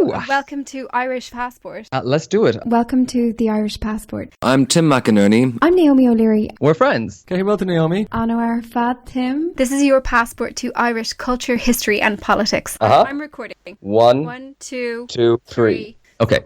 Hello, and welcome to Irish Passport. Let's do it. Welcome to the Irish Passport. I'm Tim McInerney. I'm Naomi O'Leary. We're friends. Okay, well to Naomi. Anwar Fad Tim. This is your passport to Irish culture, history and politics. I'm recording. One, two, three. Okay.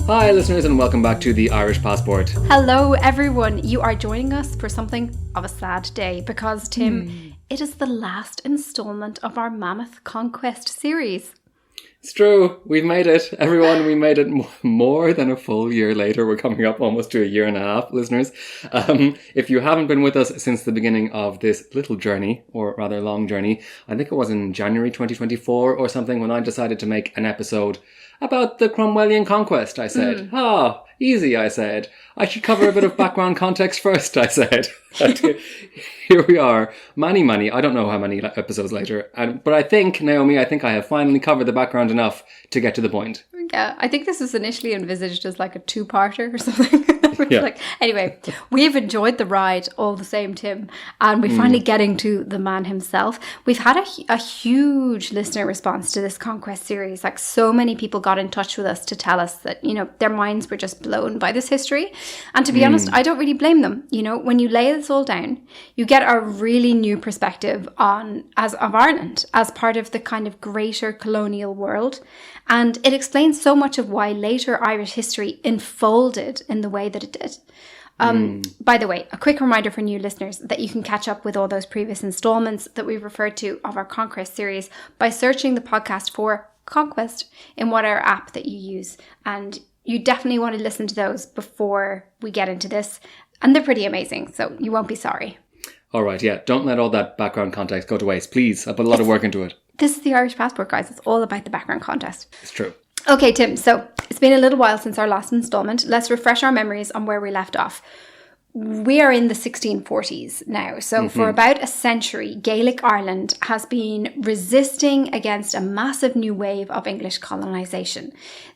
Hi listeners and welcome back to the Irish Passport. Hello everyone. You are joining us for something of a sad day because, Tim, it is the last instalment of our mammoth Conquest series. It's true, we've made it. Everyone, we made it more than a full year later. We're coming up almost to a year and a half, listeners. If you haven't been with us since the beginning of this little journey, or rather long journey, I think it was in January 2024 or something when I decided to make an episode about the Cromwellian Conquest, I said. Easy, I said. I should cover a bit of background context first, I said. Here we are. Many, I don't know how many episodes later. But I think, Naomi, I have finally covered the background enough to get to the point. Yeah, I think this was initially envisaged as like a two-parter or something. Yeah. Anyway, we've enjoyed the ride all the same, Tim, and we're finally getting to the man himself. We've had a huge listener response to this Conquest series. Like, so many people got in touch with us to tell us that, you know, their minds were just blown by this history. And to be honest, I don't really blame them. You know, when you lay this all down, you get a really new perspective of Ireland as part of the kind of greater colonial world. And it explains so much of why later Irish history unfolded in the way that it did. By the way, a quick reminder for new listeners that you can catch up with all those previous installments that we've referred to of our Conquest series by searching the podcast for Conquest in whatever app that you use. And you definitely want to listen to those before we get into this. And they're pretty amazing, so you won't be sorry. All right, yeah. Don't let all that background context go to waste, please. I put a lot of work into it. This is the Irish Passport, guys. It's all about the background context. It's true. Okay, Tim, so it's been a little while since our last installment. Let's refresh our memories on where we left off. We are in the 1640s now. So for about a century, Gaelic Ireland has been resisting against a massive new wave of English colonisation.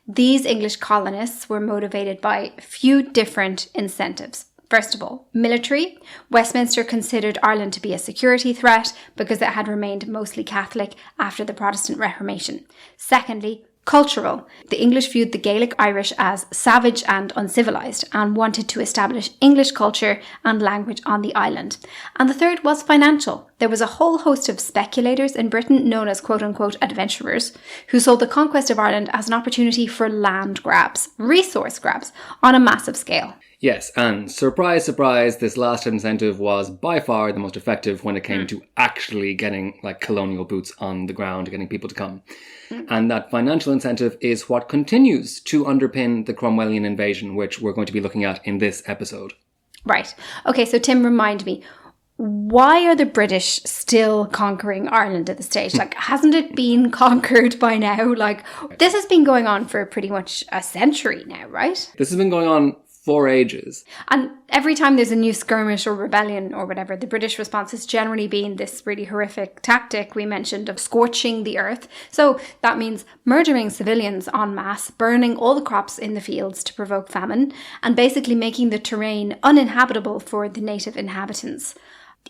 These English colonists were motivated by a few different incentives. First of all, military. Westminster considered Ireland to be a security threat because it had remained mostly Catholic after the Protestant Reformation. Secondly, cultural. The English viewed the Gaelic Irish as savage and uncivilized and wanted to establish English culture and language on the island. And the third was financial. There was a whole host of speculators in Britain known as quote-unquote adventurers who saw the conquest of Ireland as an opportunity for land grabs, resource grabs, on a massive scale. Yes, and surprise, surprise, this last incentive was by far the most effective when it came to actually getting like colonial boots on the ground, getting people to come. And that financial incentive is what continues to underpin the Cromwellian invasion, which we're going to be looking at in this episode. Right. Okay, so Tim, remind me, why are the British still conquering Ireland at this stage? Like, hasn't it been conquered by now? Like, this has been going on for pretty much a century now, right? This has been going on for ages. And every time there's a new skirmish or rebellion or whatever, the British response has generally been this really horrific tactic we mentioned of scorching the earth. So that means murdering civilians en masse, burning all the crops in the fields to provoke famine, and basically making the terrain uninhabitable for the native inhabitants.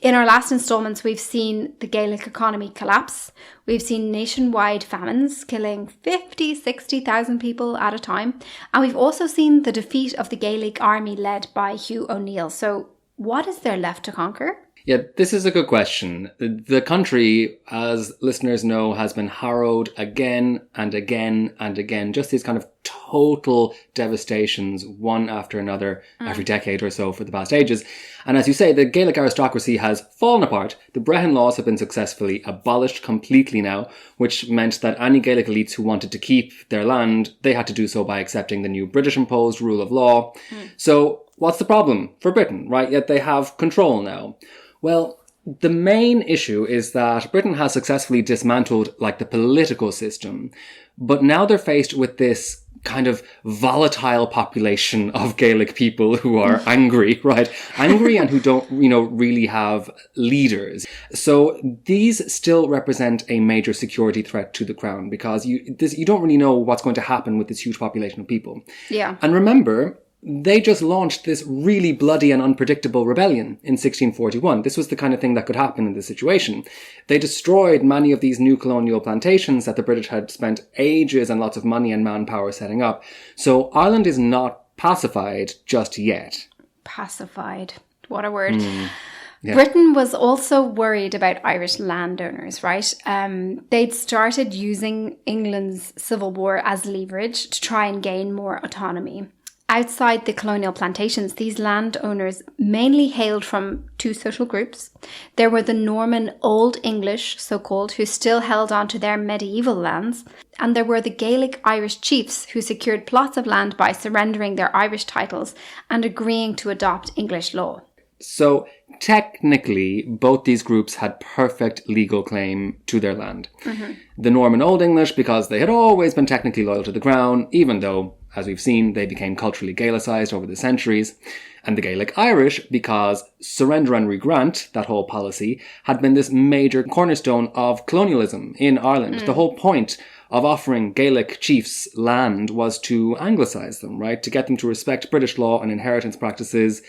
In our last installments, we've seen the Gaelic economy collapse. We've seen nationwide famines killing 50, 60,000 people at a time. And we've also seen the defeat of the Gaelic army led by Hugh O'Neill. So what is there left to conquer? Yeah, this is a good question. The country, as listeners know, has been harrowed again and again and again. Just these kind of total devastations, one after another, every decade or so for the past ages. And as you say, the Gaelic aristocracy has fallen apart. The Brehon laws have been successfully abolished completely now, which meant that any Gaelic elites who wanted to keep their land, they had to do so by accepting the new British-imposed rule of law. So what's the problem for Britain, right? Yet they have control now. Well, the main issue is that Britain has successfully dismantled like the political system, but now they're faced with this kind of volatile population of Gaelic people who are angry, right? Angry and who don't, really have leaders. So these still represent a major security threat to the crown because you don't really know what's going to happen with this huge population of people. Yeah. And remember, they just launched this really bloody and unpredictable rebellion in 1641. This was the kind of thing that could happen in this situation. They destroyed many of these new colonial plantations that the British had spent ages and lots of money and manpower setting up. So Ireland is not pacified just yet. Pacified. What a word. Yeah. Britain was also worried about Irish landowners, right? They'd started using England's civil war as leverage to try and gain more autonomy. Outside the colonial plantations, these landowners mainly hailed from two social groups. There were the Norman Old English, so-called, who still held on to their medieval lands. And there were the Gaelic Irish chiefs who secured plots of land by surrendering their Irish titles and agreeing to adopt English law. So technically, both these groups had perfect legal claim to their land. Mm-hmm. The Norman Old English, because they had always been technically loyal to the crown, even though, as we've seen, they became culturally Gaelicized over the centuries. And the Gaelic Irish, because surrender and regrant, that whole policy, had been this major cornerstone of colonialism in Ireland. The whole point of offering Gaelic chiefs land was to anglicize them, right? To get them to respect British law and inheritance practices.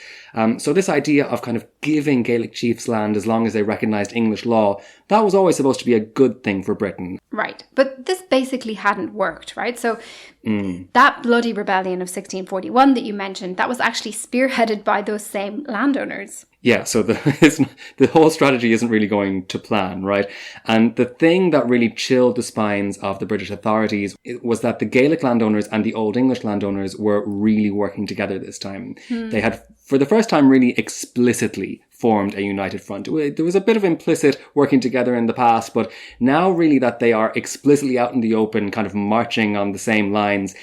So this idea of kind of giving Gaelic chiefs land as long as they recognized English law, that was always supposed to be a good thing for Britain. Right. But this basically hadn't worked, right? So that bloody rebellion of 1641 that you mentioned, that was actually spearheaded by those same landowners. Yeah, so the whole strategy isn't really going to plan, right? And the thing that really chilled the spines of the British authorities was that the Gaelic landowners and the Old English landowners were really working together this time. They had, for the first time, really explicitly formed a united front. There was a bit of implicit working together in the past, but now really that they are explicitly out in the open, kind of marching on the same lines,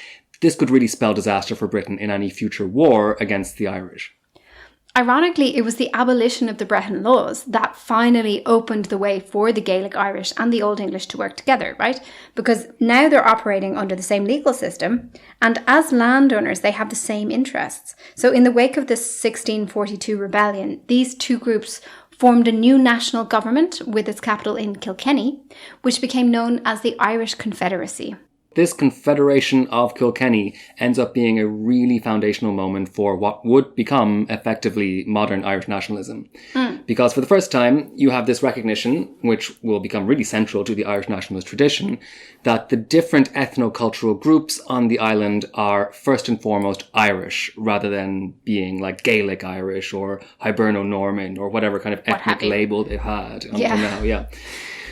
this could really spell disaster for Britain in any future war against the Irish. Ironically, it was the abolition of the Breton laws that finally opened the way for the Gaelic Irish and the Old English to work together, right? Because now they're operating under the same legal system, and as landowners, they have the same interests. So in the wake of the 1642 rebellion, these two groups formed a new national government with its capital in Kilkenny, which became known as the Irish Confederacy. This Confederation of Kilkenny ends up being a really foundational moment for what would become effectively modern Irish nationalism. Because for the first time, you have this recognition, which will become really central to the Irish nationalist tradition, that the different ethno-cultural groups on the island are first and foremost Irish, rather than being like Gaelic Irish or Hiberno-Norman or whatever kind of ethnic label they had until now. Yeah.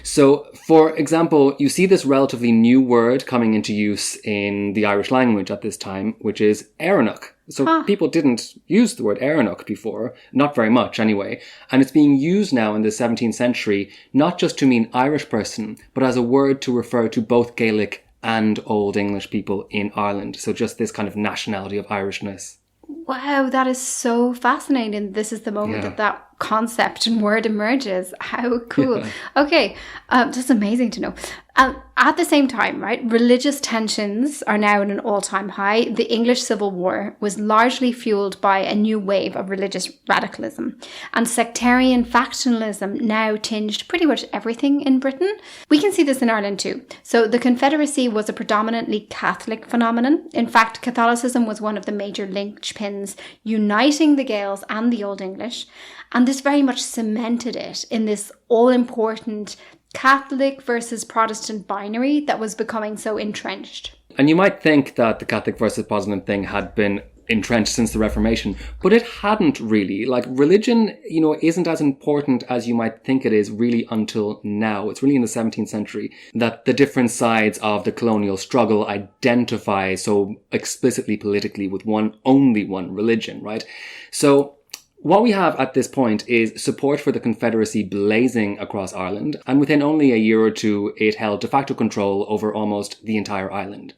So, for example, you see this relatively new word coming into use in the Irish language at this time, which is Éireannach. So people didn't use the word Éireannach before, not very much anyway. And it's being used now in the 17th century, not just to mean Irish person, but as a word to refer to both Gaelic and Old English people in Ireland. So just this kind of nationality of Irishness. Wow, that is so fascinating. This is the moment that concept and word emerges. How cool. Yeah. Okay, that's amazing to know. At the same time, right, religious tensions are now at an all-time high. The English Civil War was largely fueled by a new wave of religious radicalism, and sectarian factionalism now tinged pretty much everything in Britain. We can see this in Ireland too. So the Confederacy was a predominantly Catholic phenomenon. In fact, Catholicism was one of the major linchpins uniting the Gaels and the Old English, and this very much cemented it in this all-important Catholic versus Protestant binary that was becoming so entrenched. And you might think that the Catholic versus Protestant thing had been entrenched since the Reformation, but it hadn't really. Like, religion, isn't as important as you might think it is really until now. It's really in the 17th century that the different sides of the colonial struggle identify so explicitly politically with only one religion, right? So what we have at this point is support for the Confederacy blazing across Ireland, and within only a year or two, it held de facto control over almost the entire island.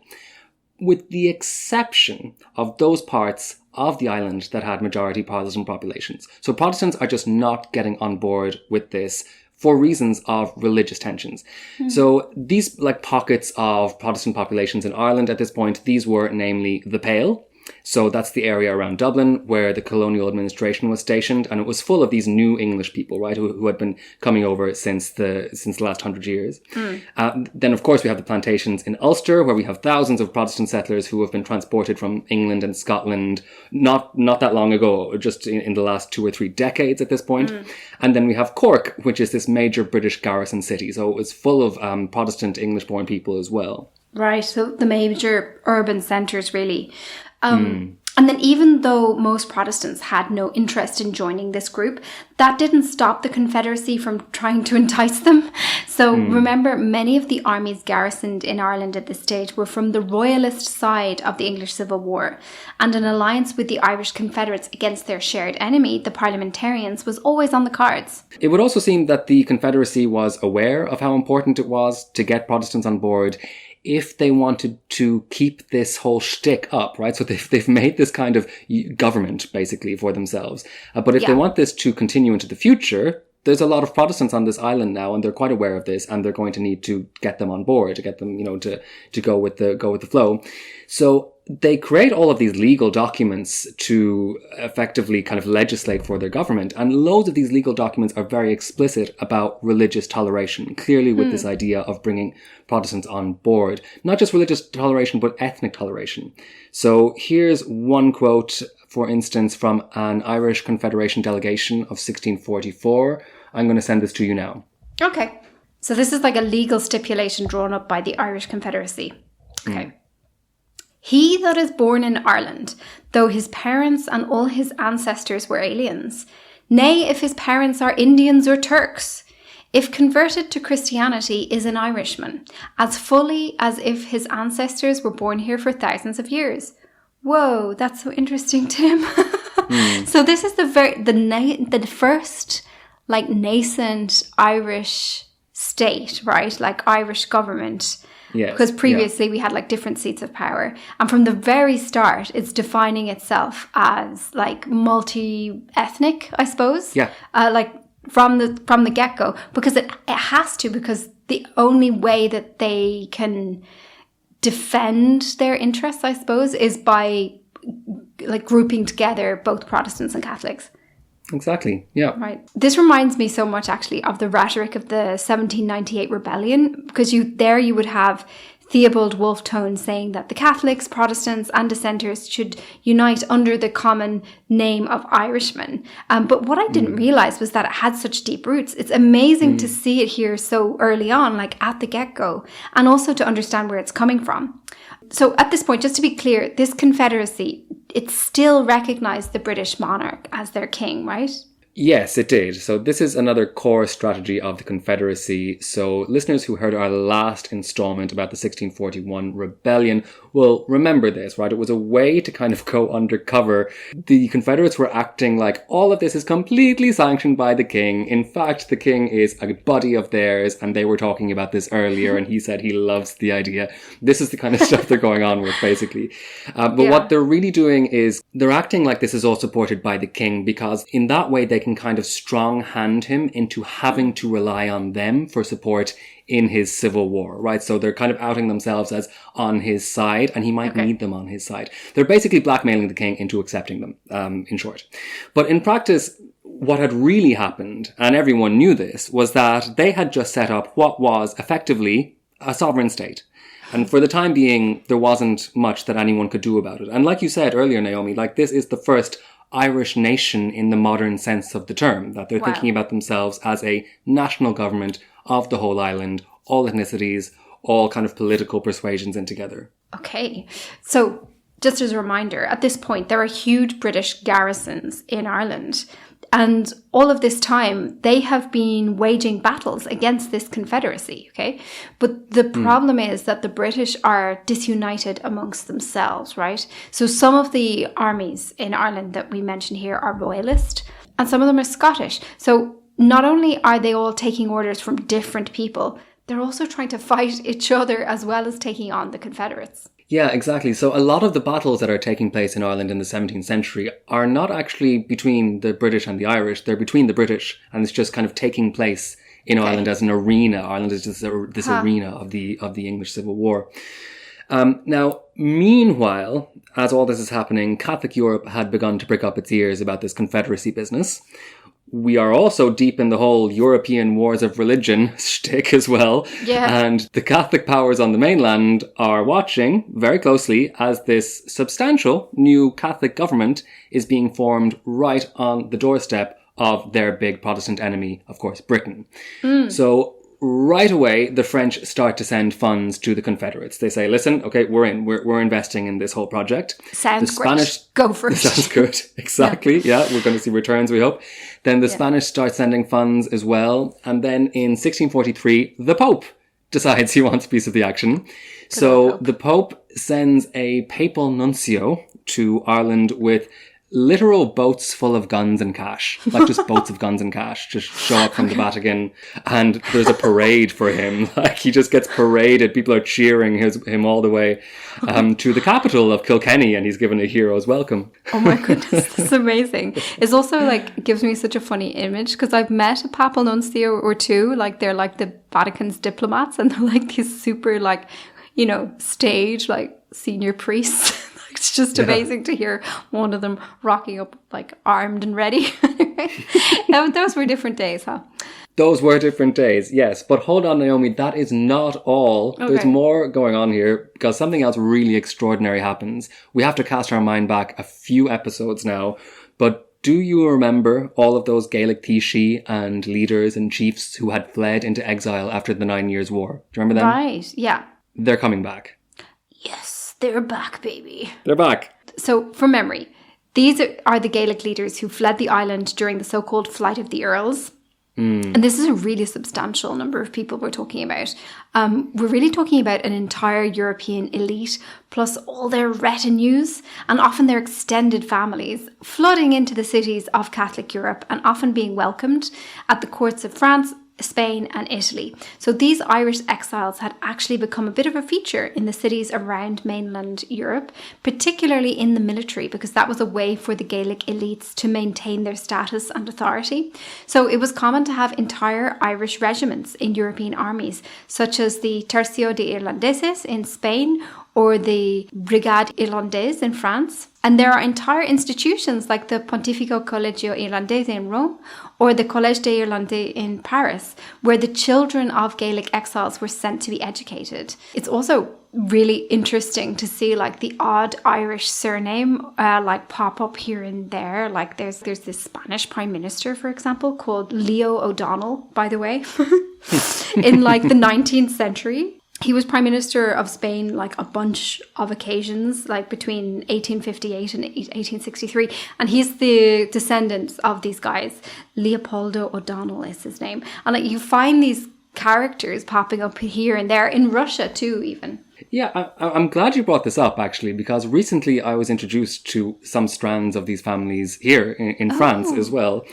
With the exception of those parts of the island that had majority Protestant populations. So Protestants are just not getting on board with this for reasons of religious tensions. So these like pockets of Protestant populations in Ireland at this point, these were namely the Pale. So that's the area around Dublin where the colonial administration was stationed, and it was full of these new English people, right, who had been coming over since the last 100 years. Then, of course, we have the plantations in Ulster, where we have thousands of Protestant settlers who have been transported from England and Scotland not that long ago, just in the last 2 or 3 decades at this point. And then we have Cork, which is this major British garrison city. So it was full of Protestant English-born people as well. Right, so the major urban centres, really. And then even though most Protestants had no interest in joining this group, that didn't stop the Confederacy from trying to entice them. So remember, many of the armies garrisoned in Ireland at this stage were from the royalist side of the English Civil War. And an alliance with the Irish Confederates against their shared enemy, the Parliamentarians, was always on the cards. It would also seem that the Confederacy was aware of how important it was to get Protestants on board if they wanted to keep this whole shtick up, right? So they've made this kind of government, basically, for themselves. But if they want this to continue into the future, there's a lot of Protestants on this island now, and they're quite aware of this, and they're going to need to get them on board, to get them, to go with the flow. So they create all of these legal documents to effectively kind of legislate for their government. And loads of these legal documents are very explicit about religious toleration, clearly with this idea of bringing Protestants on board. Not just religious toleration, but ethnic toleration. So here's one quote, for instance, from an Irish Confederation delegation of 1644. I'm going to send this to you now. Okay. So this is like a legal stipulation drawn up by the Irish Confederacy. Okay. He that is born in Ireland, though his parents and all his ancestors were aliens, nay, if his parents are Indians or Turks, if converted to Christianity, is an Irishman, as fully as if his ancestors were born here for thousands of years. Whoa, that's so interesting, Tim. So this is the first like nascent Irish state, right? Like Irish government. Yes, because previously we had like different seats of power. And from the very start, it's defining itself as like multi-ethnic, I suppose. Yeah. Like from the get-go. Because it has to, because the only way that they can defend their interests, I suppose, is by like grouping together both Protestants and Catholics. Exactly, yeah. Right. This reminds me so much, actually, of the rhetoric of the 1798 rebellion, because you would have Theobald Wolfe-Tone saying that the Catholics, Protestants and Dissenters should unite under the common name of Irishmen. But what I didn't realise was that it had such deep roots. It's amazing to see it here so early on, like at the get-go, and also to understand where it's coming from. So at this point, just to be clear, this confederacy, it still recognised the British monarch as their king, right? Yes, it did. So this is another core strategy of the Confederacy. So listeners who heard our last installment about the 1641 rebellion will remember this, right? It was a way to kind of go undercover. The Confederates were acting like all of this is completely sanctioned by the king. In fact, the king is a buddy of theirs, and they were talking about this earlier, and he said he loves the idea. This is the kind of stuff they're going on with, basically. What they're really doing is they're acting like this is all supported by the king, because in that way they can kind of strong hand him into having to rely on them for support in his civil war, right? So they're kind of outing themselves as on his side, and he might need them on his side. They're basically blackmailing the king into accepting them, in short. But in practice, what had really happened, and everyone knew this, was that they had just set up what was effectively a sovereign state. And for the time being, there wasn't much that anyone could do about it. And like you said earlier, Naomi, like this is the first Irish nation in the modern sense of the term, that they're thinking about themselves as a national government of the whole island, all ethnicities, all kind of political persuasions in together. Okay. So just as a reminder, at this point, there are huge British garrisons in Ireland. And all of this time, they have been waging battles against this confederacy, okay? But the problem is that the British are disunited amongst themselves, right? So some of the armies in Ireland that we mentioned here are royalist, and some of them are Scottish. So not only are they all taking orders from different people, they're also trying to fight each other as well as taking on the Confederates. Yeah, exactly. So a lot of the battles that are taking place in Ireland in the 17th century are not actually between the British and the Irish. They're between the British, and it's just kind of taking place in Ireland as an arena. Ireland is just this arena of the English Civil War. Now, meanwhile, as all this is happening, Catholic Europe had begun to prick up its ears about this confederacy business. We are also deep in the whole European wars of religion shtick as well. Yeah. And the Catholic powers on the mainland are watching very closely as this substantial new Catholic government is being formed right on the doorstep of their big Protestant enemy, of course, Britain. So right away, the French start to send funds to the Confederates. They say, listen, okay, we're in. We're investing in this whole project. Sounds great. Go for it. Sounds good. Exactly. Yeah, we're going to see returns, we hope. Then the Spanish start sending funds as well. And then in 1643, the Pope decides he wants a piece of the action. So the Pope sends a papal nuncio to Ireland with literal boats full of guns and cash, like just boats of guns and cash just show up from the Vatican, and there's a parade for him. Like he just gets paraded. People are cheering him all the way to the capital of Kilkenny, and he's given a hero's welcome. Oh my goodness, that's amazing. It's also like gives me such a funny image because I've met a papal nuncio or two. Like they're like the Vatican's diplomats, and they're like these super like, you know, stage like senior priests. It's just amazing to hear one of them rocking up like armed and ready. Those were different days, huh? Those were different days, yes. But hold on, Naomi, that is not all. Okay. There's more going on here because something else really extraordinary happens. We have to cast our mind back a few episodes now. But do you remember all of those Gaelic Taoiseach and leaders and chiefs who had fled into exile after the 9 Years' War? Do you remember them? Right, yeah. They're coming back. Yes. They're back, baby. They're back. So, from memory, these are the Gaelic leaders who fled the island during the so-called Flight of the Earls. And this is a really substantial number of people we're talking about. We're really talking about an entire European elite, plus all their retinues, and often their extended families, flooding into the cities of Catholic Europe and often being welcomed at the courts of France, Spain and Italy. So these Irish exiles had actually become a bit of a feature in the cities around mainland Europe, particularly in the military, because that was a way for the Gaelic elites to maintain their status and authority. So it was common to have entire Irish regiments in European armies, such as the Tercio de Irlandeses in Spain or the Brigade Irlandaise in France. And there are entire institutions like the Pontificio Collegio Irlandese in Rome or the Collège des Irlandais in Paris, where the children of Gaelic exiles were sent to be educated. It's also really interesting to see like the odd Irish surname like pop up here and there. Like there's this Spanish prime minister, for example, called Leo O'Donnell, by the way, in like the 19th century. He was Prime Minister of Spain like a bunch of occasions, like between 1858 and 1863. And he's the descendant of these guys. Leopoldo O'Donnell is his name. And like you find these characters popping up here and there, in Russia too even. Yeah, I'm glad you brought this up, actually, because recently I was introduced to some strands of these families here in France as well.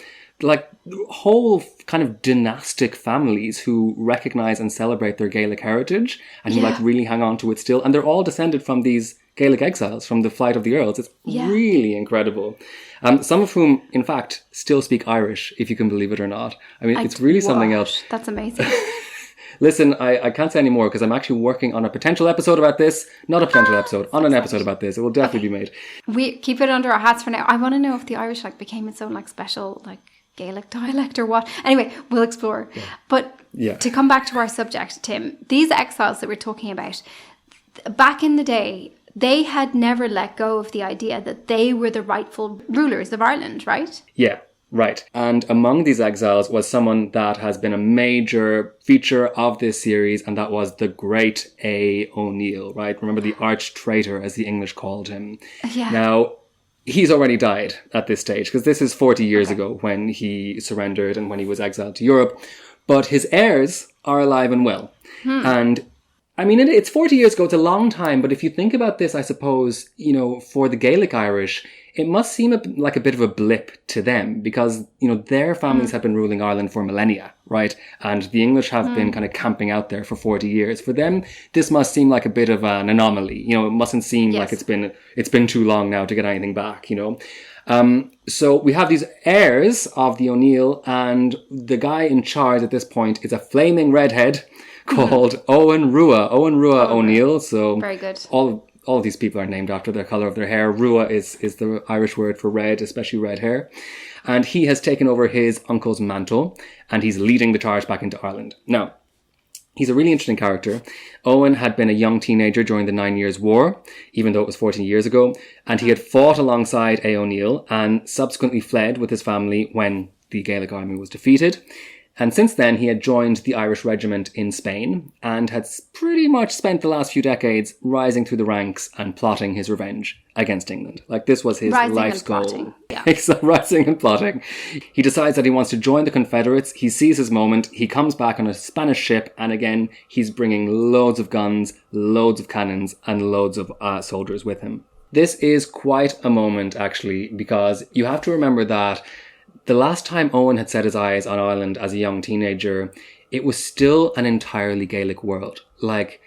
Like whole kind of dynastic families who recognize and celebrate their Gaelic heritage and who like really hang on to it still. And they're all descended from these Gaelic exiles from the Flight of the Earls. It's really incredible. Some of whom, in fact, still speak Irish, if you can believe it or not. I mean, it's really something else. That's amazing. Listen, I can't say any more because I'm actually working on a potential episode about this. Not a potential episode, on an episode about this. It will definitely be made. We keep it under our hats for now. I want to know if the Irish like became its own like special like Gaelic dialect or what. Anyway, we'll explore. Yeah. But to come back to our subject, Tim, these exiles that we're talking about, back in the day, they had never let go of the idea that they were the rightful rulers of Ireland, right? Yeah, right. And among these exiles was someone that has been a major feature of this series, and that was the great A. O'Neill, right? Remember the arch traitor, as the English called him. Yeah. Now, he's already died at this stage, because this is 40 years ago when he surrendered and when he was exiled to Europe. But his heirs are alive and well. And I mean, it's 40 years ago. It's a long time. But if you think about this, I suppose, you know, for the Gaelic Irish, it must seem like a bit of a blip to them because, you know, their families have been ruling Ireland for millennia, right? And the English have been kind of camping out there for 40 years. For them, this must seem like a bit of an anomaly. You know, it mustn't seem like it's been too long now to get anything back, you know. So we have these heirs of the O'Neill, and the guy in charge at this point is a flaming redhead called Owen Rua. Owen Rua O'Neill. So very good. All of these people are named after the colour of their hair. Rua is the Irish word for red, especially red hair. And he has taken over his uncle's mantle, and he's leading the charge back into Ireland. Now, he's a really interesting character. Owen had been a young teenager during the 9 Years' War, even though it was 14 years ago, and he had fought alongside A. O'Neill and subsequently fled with his family when the Gaelic army was defeated. And since then, he had joined the Irish regiment in Spain and had pretty much spent the last few decades rising through the ranks and plotting his revenge against England. Like, this was his life's goal. Yeah. Rising and plotting. He decides that he wants to join the Confederates. He sees his moment. He comes back on a Spanish ship. And again, he's bringing loads of guns, loads of cannons, and loads of soldiers with him. This is quite a moment, actually, because you have to remember that the last time Owen had set his eyes on Ireland as a young teenager, it was still an entirely Gaelic world. Like,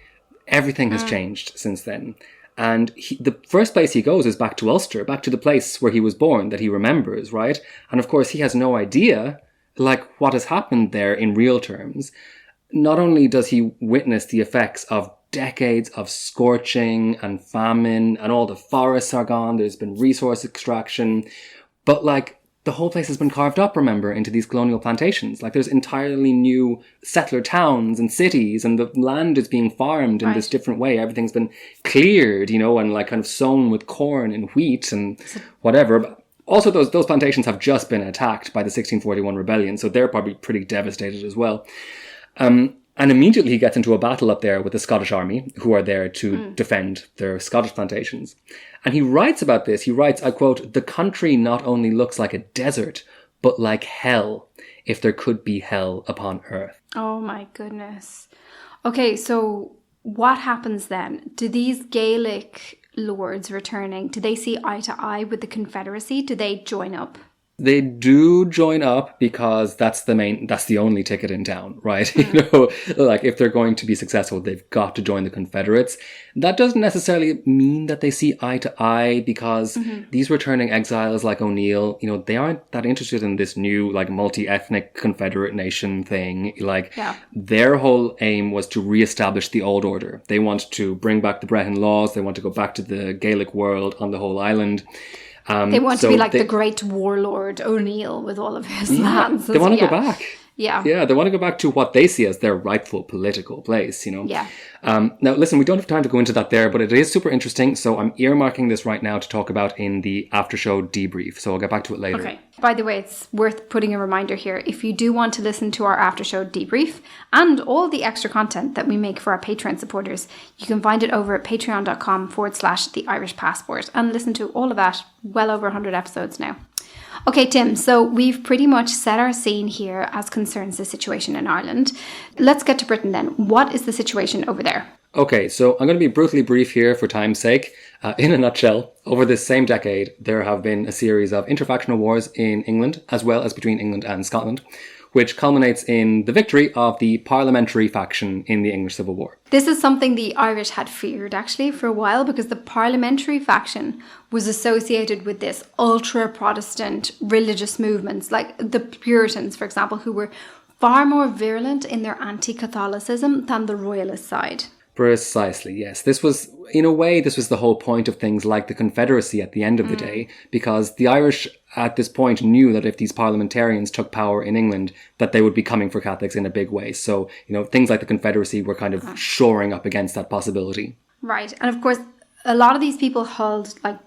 everything has changed since then. And the first place he goes is back to Ulster, back to the place where he was born, that he remembers, right? And of course, he has no idea, like, what has happened there in real terms. Not only does he witness the effects of decades of scorching and famine, and all the forests are gone, there's been resource extraction, but, like, the whole place has been carved up, remember, into these colonial plantations. Like, there's entirely new settler towns and cities, and the land is being farmed in this different way. Everything's been cleared, you know, and like kind of sown with corn and wheat and whatever. But also, those plantations have just been attacked by the 1641 rebellion, so they're probably pretty devastated as well. And immediately he gets into a battle up there with the Scottish army, who are there to defend their Scottish plantations. And he writes about this. He writes, I quote, "The country not only looks like a desert, but like hell, if there could be hell upon earth." Oh my goodness. Okay, so what happens then? Do these Gaelic lords returning, do they see eye to eye with the Confederacy? Do they join up? They do join up because that's the only ticket in town, right? You know, like, if they're going to be successful, they've got to join the Confederates. That doesn't necessarily mean that they see eye to eye, because these returning exiles like O'Neill, you know, they aren't that interested in this new, like, multi-ethnic Confederate nation thing. Like, their whole aim was to reestablish the old order. They want to bring back the Brehon laws. They want to go back to the Gaelic world on the whole island. They want to be like the great warlord O'Neill with all of his lands. They want to go back. Yeah. Yeah, they want to go back to what they see as their rightful political place, you know. Yeah. Now, listen, we don't have time to go into that there, but it is super interesting. So I'm earmarking this right now to talk about in the after show debrief. So I'll get back to it later. Okay. By the way, it's worth putting a reminder here. If you do want to listen to our after show debrief and all the extra content that we make for our Patreon supporters, you can find it over at patreon.com/The Irish Passport and listen to all of that. Well over 100 episodes now. Okay, Tim, so we've pretty much set our scene here as concerns the situation in Ireland. Let's get to Britain then. What is the situation over there? Okay, so I'm going to be brutally brief here for time's sake. In a nutshell, over this same decade, there have been a series of interfactional wars in England, as well as between England and Scotland, which culminates in the victory of the parliamentary faction in the English Civil War. This is something the Irish had feared, actually, for a while, because the parliamentary faction was associated with this ultra-Protestant religious movements, like the Puritans, for example, who were far more virulent in their anti-Catholicism than the royalist side. Precisely, yes. This was the whole point of things like the Confederacy at the end of the day, because the Irish at this point knew that if these parliamentarians took power in England, that they would be coming for Catholics in a big way. So, you know, things like the Confederacy were kind of shoring up against that possibility. Right. And of course, a lot of these people held like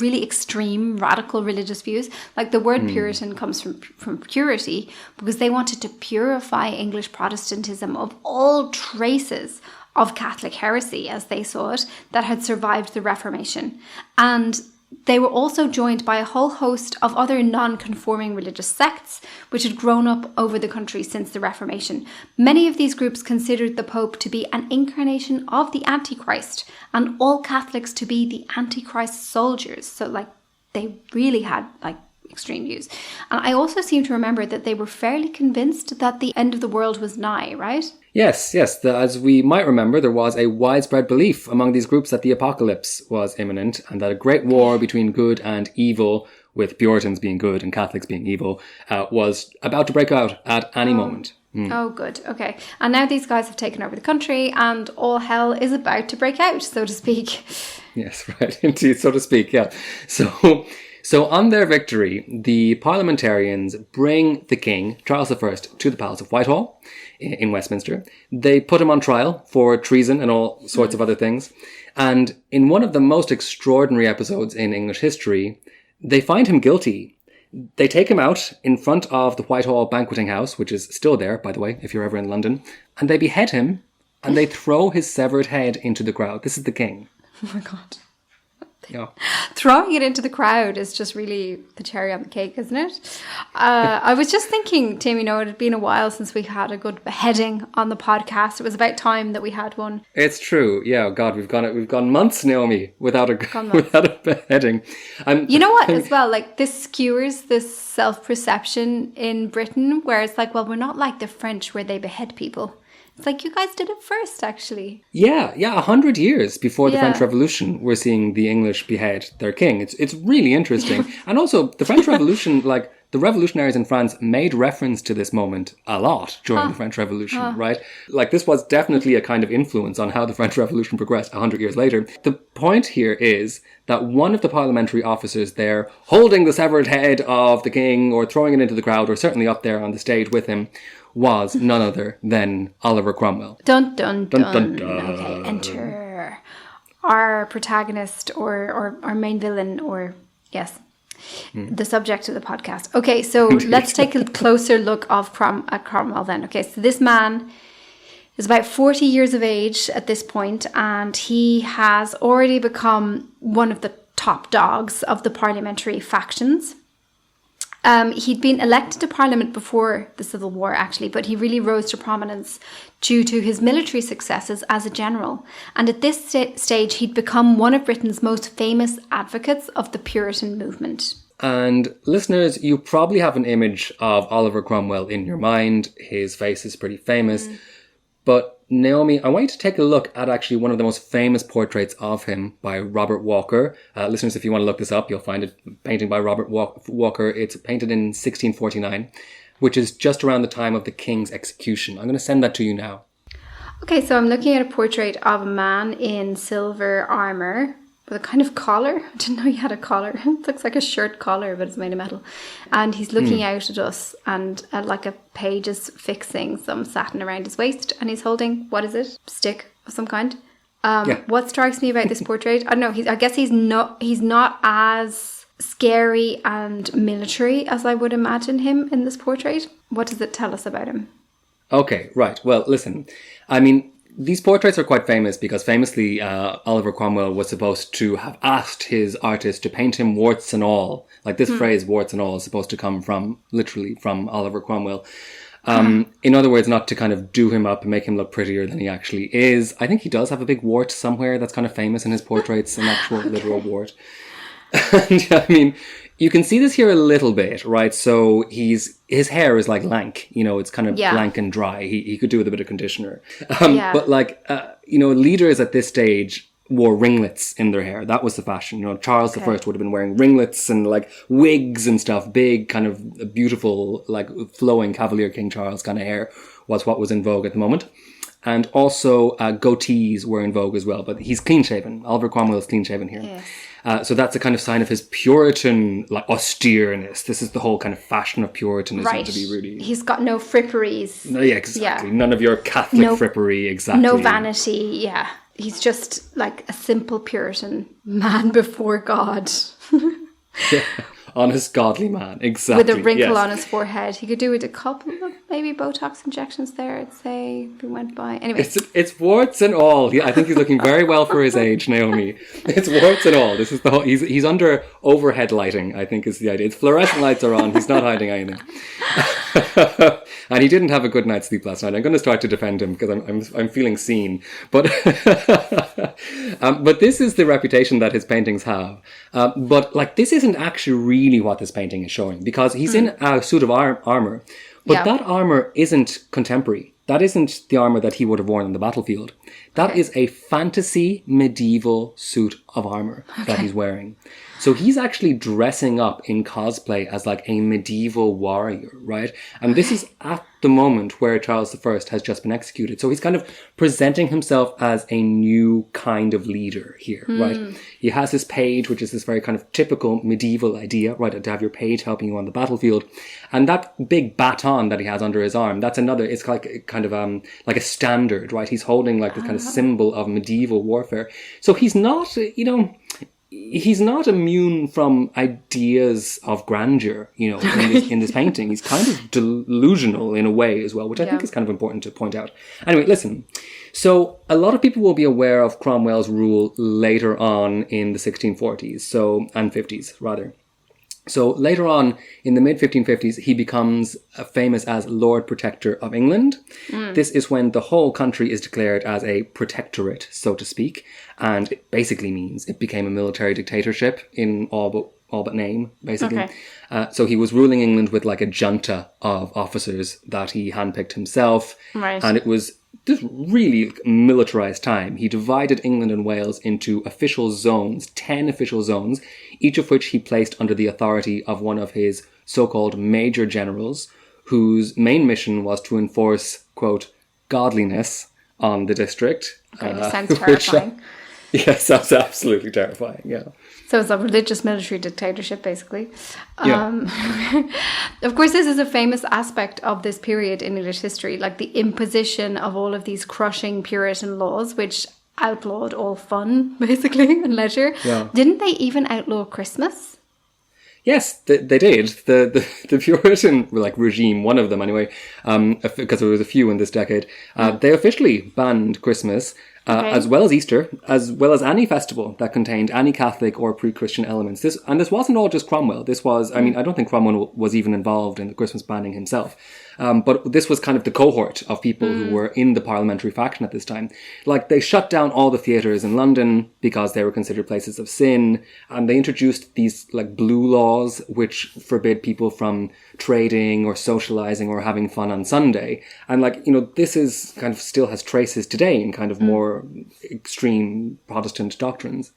really extreme radical religious views. Like the word Puritan comes from purity, because they wanted to purify English Protestantism of all traces of Catholic heresy, as they saw it, that had survived the Reformation. And they were also joined by a whole host of other non-conforming religious sects, which had grown up over the country since the Reformation. Many of these groups considered the Pope to be an incarnation of the Antichrist, and all Catholics to be the Antichrist soldiers. So, like, they really had, like, extreme views. And I also seem to remember that they were fairly convinced that the end of the world was nigh, right? Yes. As we might remember, there was a widespread belief among these groups that the apocalypse was imminent and that a great war between good and evil with Puritans being good and Catholics being evil, was about to break out at any moment. Oh, good. Okay. And now these guys have taken over the country and all hell is about to break out, so to speak. Yes, right. Indeed, so to speak, yeah. So on their victory, the parliamentarians bring the king, Charles I, to the Palace of Whitehall in Westminster. They put him on trial for treason and all sorts of other things. And in one of the most extraordinary episodes in English history, they find him guilty. They take him out in front of the Whitehall Banqueting House, which is still there, by the way, if you're ever in London, and they behead him and they throw his severed head into the crowd. This is the king. Oh my God. Yeah. Throwing it into the crowd is just really the cherry on the cake, isn't it? I was just thinking, Tim, it had been a while since we had a good beheading on the podcast. It was about time that we had one. It's true. Yeah, God, we've gone months, Naomi, without a beheading. You know what, as well, like this skewers this self-perception in Britain where it's like, well, we're not like the French where they behead people. It's like, you guys did it first, actually. Yeah, 100 years before the French Revolution, we're seeing the English behead their king. It's really interesting. And also, the French Revolution, like, the revolutionaries in France made reference to this moment a lot during the French Revolution, right? Like, this was definitely a kind of influence on how the French Revolution progressed 100 years later. The point here is that one of the parliamentary officers there, holding the severed head of the king or throwing it into the crowd or certainly up there on the stage with him, was none other than Oliver Cromwell. Dun, dun, dun. Dun, dun. Okay, enter our protagonist or our main villain or, yes, the subject of the podcast. Okay, so let's take a closer look at Cromwell then. Okay, so this man is about 40 years of age at this point, and he has already become one of the top dogs of the parliamentary factions. He'd been elected to Parliament before the Civil War, actually, but he really rose to prominence due to his military successes as a general. And at this stage, he'd become one of Britain's most famous advocates of the Puritan movement. And listeners, you probably have an image of Oliver Cromwell in your mind. His face is pretty famous. But Naomi, I want you to take a look at actually one of the most famous portraits of him by Robert Walker. Listeners, if you want to look this up, you'll find it, painting by Robert Walker. It's painted in 1649, which is just around the time of the king's execution. I'm going to send that to you now. Okay, so I'm looking at a portrait of a man in silver armour with a kind of collar. I didn't know he had a collar. It looks like a shirt collar, but it's made of metal. And he's looking out at us, and like a page is fixing some satin around his waist, and he's holding, what is it? Stick of some kind. What strikes me about this portrait, I don't know, I guess he's not as scary and military as I would imagine him in this portrait. What does it tell us about him? Okay, right. Well, listen, I mean, these portraits are quite famous because famously Oliver Cromwell was supposed to have asked his artist to paint him warts and all. Like this phrase, warts and all, is supposed to come literally from Oliver Cromwell. In other words, not to kind of do him up and make him look prettier than he actually is. I think he does have a big wart somewhere that's kind of famous in his portraits, an actual literal wart. And I mean, you can see this here a little bit, right? So his hair is like lank, it's kind of lank and dry. He could do with a bit of conditioner. But like, leaders at this stage wore ringlets in their hair. That was the fashion. Charles I would have been wearing ringlets and like wigs and stuff. Big kind of beautiful, like flowing Cavalier King Charles kind of hair was what was in vogue at the moment. And also goatees were in vogue as well. But he's clean shaven. Oliver Cromwell is clean shaven here. Yes. So that's a kind of sign of his Puritan, like, austereness. This is the whole kind of fashion of Puritanism to be really... He's got no fripperies. No, yeah, exactly. Yeah. None of your Catholic frippery, exactly. No vanity, yeah. He's just like a simple Puritan man before God. Yeah. Honest, godly man, exactly. With a wrinkle on his forehead. He could do with a couple of maybe Botox injections there, I'd say, if he went by. Anyway. It's warts and all. I think he's looking very well for his age, Naomi. It's warts and all. This is the whole, he's under overhead lighting, I think is the idea. It's fluorescent lights are on. He's not hiding anything. And he didn't have a good night's sleep last night. I'm going to start to defend him because I'm feeling seen. But but this is the reputation that his paintings have. But like this isn't actually really what this painting is showing because he's in a suit of armor. But that armor isn't contemporary. that isn't the armour that he would have worn on the battlefield. That is a fantasy medieval suit of armour that he's wearing. So he's actually dressing up in cosplay as like a medieval warrior, right? And this is at the moment where Charles I has just been executed. So he's kind of presenting himself as a new kind of leader here, right? He has this page, which is this very kind of typical medieval idea, right? To have your page helping you on the battlefield. And that big baton that he has under his arm, that's another, it's like a kind of like a standard, right? He's holding like this kind of symbol of medieval warfare. So he's not, he's not immune from ideas of grandeur, in this painting. He's kind of delusional in a way as well, which I think is kind of important to point out. Anyway, listen. So a lot of people will be aware of Cromwell's rule later on in the 1640s, and 50s rather. So later on, in the mid-1550s, he becomes famous as Lord Protector of England. This is when the whole country is declared as a protectorate, so to speak. And it basically means it became a military dictatorship in all but name, basically. Okay. So he was ruling England with like a junta of officers that he handpicked himself. Right. And it was this really militarized time. He divided England and Wales into official zones, 10 official zones, each of which he placed under the authority of one of his so-called major generals, whose main mission was to enforce, quote, godliness on the district. Okay, this sounds terrifying. Yes, that's absolutely terrifying, yeah. So it's a religious military dictatorship, basically. Yeah. Of course, this is a famous aspect of this period in English history, like the imposition of all of these crushing Puritan laws, which outlawed all fun, basically, and leisure. Yeah. Didn't they even outlaw Christmas? Yes, they did. The Puritan regime, one of them anyway, because there was a few in this decade, they officially banned Christmas. As well as Easter, as well as any festival that contained any Catholic or pre-Christian elements. This wasn't all just Cromwell. This was, I don't think Cromwell was even involved in the Christmas banning himself. But this was kind of the cohort of people who were in the parliamentary faction at this time. Like, they shut down all the theatres in London because they were considered places of sin. And they introduced these, blue laws, which forbid people from trading or socialising or having fun on Sunday. And, this is kind of still has traces today in kind of more extreme Protestant doctrines.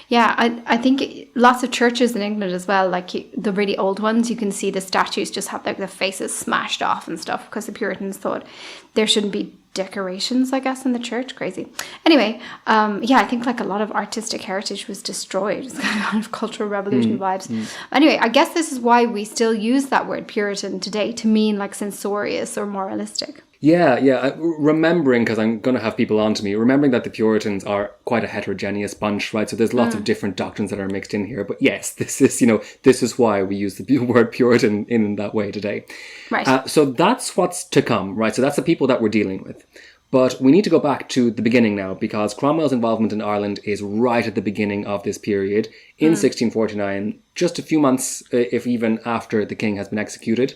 Yeah, I think lots of churches in England as well, the really old ones, you can see the statues just have the faces smashed off and stuff because the Puritans thought there shouldn't be decorations, I guess, in the church. Crazy. Anyway, I think a lot of artistic heritage was destroyed. It's kind of cultural revolution vibes. Anyway, I guess this is why we still use that word Puritan today to mean censorious or moralistic. Yeah. Remembering, because I'm going to have people on to me, remembering that the Puritans are quite a heterogeneous bunch, right? So there's lots of different doctrines that are mixed in here. But yes, this is why we use the word Puritan in that way today. Right. So that's what's to come, right? So that's the people that we're dealing with. But we need to go back to the beginning now, because Cromwell's involvement in Ireland is right at the beginning of this period, in 1649, just a few months, if even after the king has been executed.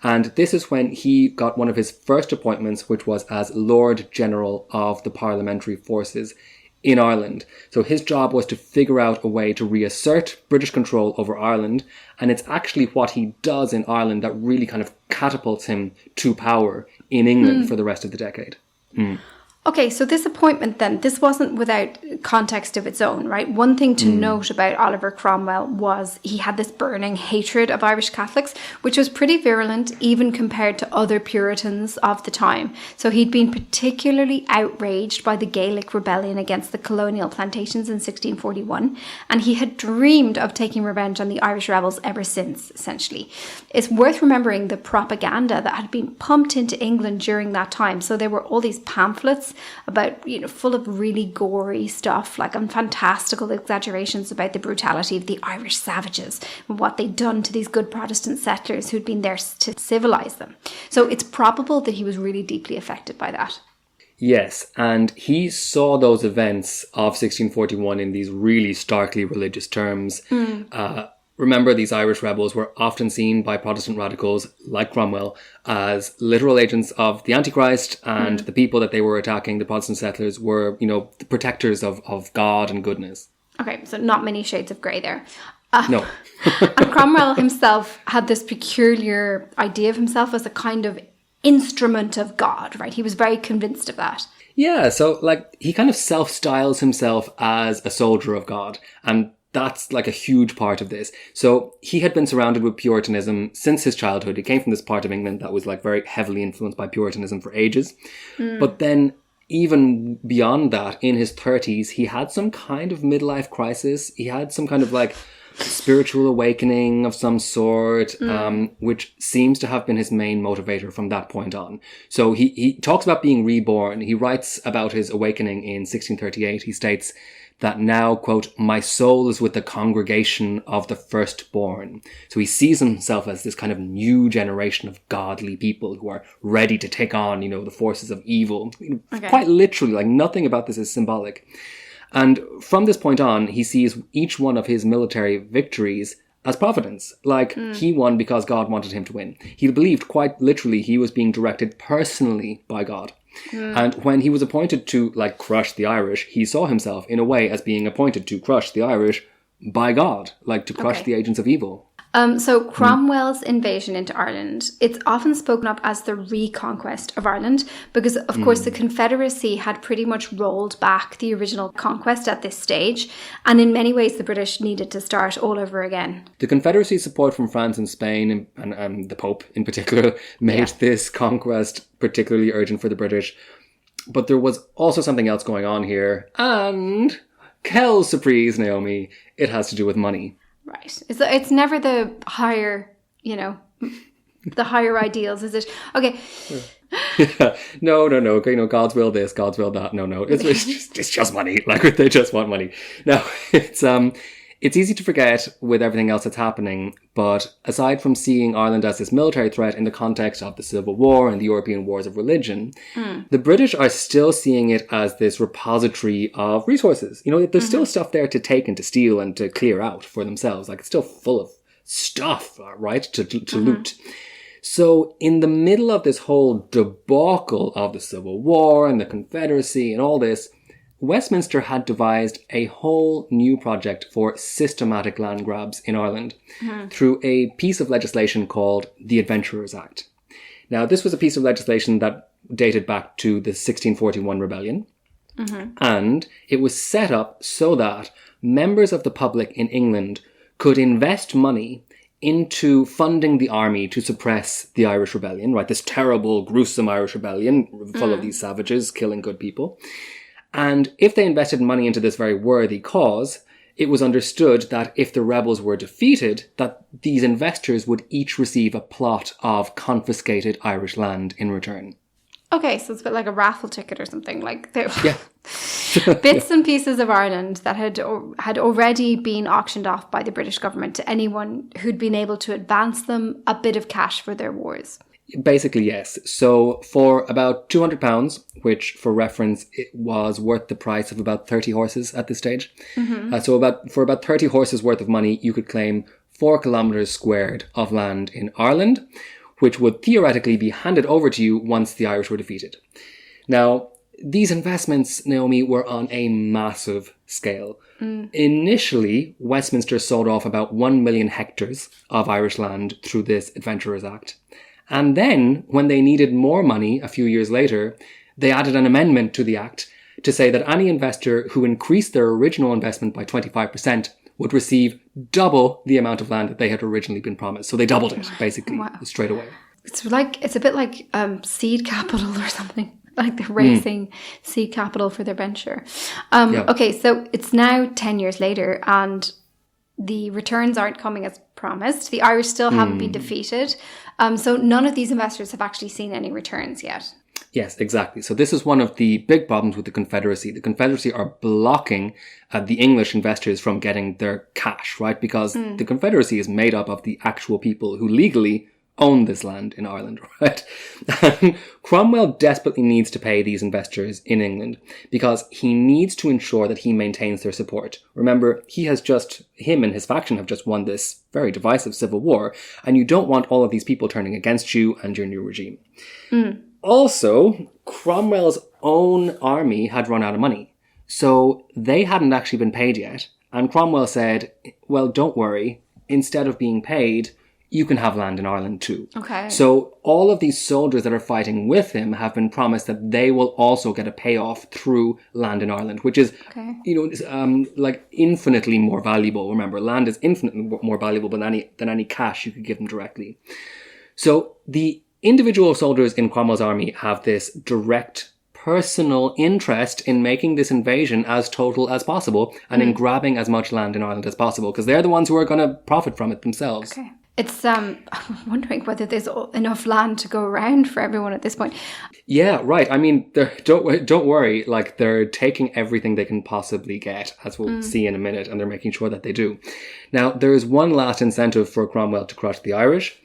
And this is when he got one of his first appointments, which was as Lord General of the Parliamentary Forces in Ireland. So his job was to figure out a way to reassert British control over Ireland. And it's actually what he does in Ireland that really kind of catapults him to power in England for the rest of the decade. Okay, so this appointment then, this wasn't without context of its own, right? One thing to note about Oliver Cromwell was he had this burning hatred of Irish Catholics, which was pretty virulent even compared to other Puritans of the time. So he'd been particularly outraged by the Gaelic rebellion against the colonial plantations in 1641, and he had dreamed of taking revenge on the Irish rebels ever since, essentially. It's worth remembering the propaganda that had been pumped into England during that time. So there were all these pamphlets about, full of really gory stuff, and fantastical exaggerations about the brutality of the Irish savages and what they'd done to these good Protestant settlers who'd been there to civilise them. So it's probable that he was really deeply affected by that. Yes, and he saw those events of 1641 in these really starkly religious terms. Remember, these Irish rebels were often seen by Protestant radicals like Cromwell as literal agents of the Antichrist, and the people that they were attacking, the Protestant settlers, were, the protectors of God and goodness. Okay, so not many shades of grey there. No. And Cromwell himself had this peculiar idea of himself as a kind of instrument of God, right? He was very convinced of that. Yeah, so like he kind of self-styles himself as a soldier of God, and that's like a huge part of this. So he had been surrounded with Puritanism since his childhood. He came from this part of England that was like very heavily influenced by Puritanism for ages. But then even beyond that, in his 30s, he had some kind of midlife crisis. He had some kind of like spiritual awakening of some sort, which seems to have been his main motivator from that point on. So he talks about being reborn. He writes about his awakening in 1638. He states that now, quote, my soul is with the congregation of the firstborn. So he sees himself as this kind of new generation of godly people who are ready to take on, you know, the forces of evil. Okay. Quite literally, like nothing about this is symbolic. And from this point on, he sees each one of his military victories as providence. Like, he won because God wanted him to win. He believed quite literally he was being directed personally by God. And when he was appointed to, like, crush the Irish, he saw himself, in a way, as being appointed to crush the Irish by God. Like, to crush the agents of evil. So Cromwell's invasion into Ireland, it's often spoken of as the reconquest of Ireland because, of course, the Confederacy had pretty much rolled back the original conquest at this stage. And in many ways, the British needed to start all over again. The Confederacy's support from France and Spain, and the Pope in particular, made this conquest particularly urgent for the British. But there was also something else going on here. And, quelle surprise, Naomi, it has to do with money. Right. It's never the higher, you know, the higher ideals, is it? Okay. Yeah. No. You know, God's will this, God's will that. No. It's just money. Like, they just want money. No, it's easy to forget with everything else that's happening, but aside from seeing Ireland as this military threat in the context of the Civil War and the European wars of religion, the British are still seeing it as this repository of resources. You know, there's still stuff there to take and to steal and to clear out for themselves. Like, it's still full of stuff, right, to loot. So in the middle of this whole debacle of the Civil War and the Confederacy and all this, Westminster had devised a whole new project for systematic land grabs in Ireland through a piece of legislation called the Adventurers Act. Now, this was a piece of legislation that dated back to the 1641 rebellion, and it was set up so that members of the public in England could invest money into funding the army to suppress the Irish rebellion, right? This terrible, gruesome Irish rebellion full of these savages killing good people. And if they invested money into this very worthy cause, it was understood that if the rebels were defeated, that these investors would each receive a plot of confiscated Irish land in return. Okay, so it's a bit like a raffle ticket or something. Like bits and pieces of Ireland that had already been auctioned off by the British government to anyone who'd been able to advance them a bit of cash for their wars. Basically, yes. So for about £200, which for reference, it was worth the price of about 30 horses at this stage. For about 30 horses worth of money, you could claim 4 kilometres squared of land in Ireland, which would theoretically be handed over to you once the Irish were defeated. Now, these investments, Naomi, were on a massive scale. Initially, Westminster sold off about 1 million hectares of Irish land through this Adventurers Act. And then, when they needed more money a few years later, they added an amendment to the Act to say that any investor who increased their original investment by 25% would receive double the amount of land that they had originally been promised. So they doubled it, basically, straight away. It's a bit like seed capital or something, like they're raising seed capital for their venture. Okay, so it's now 10 years later and the returns aren't coming as promised. The Irish still haven't been defeated. So none of these investors have actually seen any returns yet. Yes, exactly. So this is one of the big problems with the Confederacy. The Confederacy are blocking the English investors from getting their cash, right? Because the Confederacy is made up of the actual people who legally own this land in Ireland, right? And Cromwell desperately needs to pay these investors in England because he needs to ensure that he maintains their support. Remember, him and his faction have just won this very divisive civil war, and you don't want all of these people turning against you and your new regime. Also, Cromwell's own army had run out of money, so they hadn't actually been paid yet. And Cromwell said, well, don't worry, instead of being paid, you can have land in Ireland too. Okay. So all of these soldiers that are fighting with him have been promised that they will also get a payoff through land in Ireland, which is, like infinitely more valuable. Remember, land is infinitely more valuable than any cash you could give them directly. So the individual soldiers in Cromwell's army have this direct personal interest in making this invasion as total as possible and in grabbing as much land in Ireland as possible, because they're the ones who are going to profit from it themselves. Okay. It's, I'm wondering whether there's enough land to go around for everyone at this point. Yeah, right. I mean, don't worry. Like, they're taking everything they can possibly get, as we'll see in a minute, and they're making sure that they do. Now, there is one last incentive for Cromwell to crush the Irish.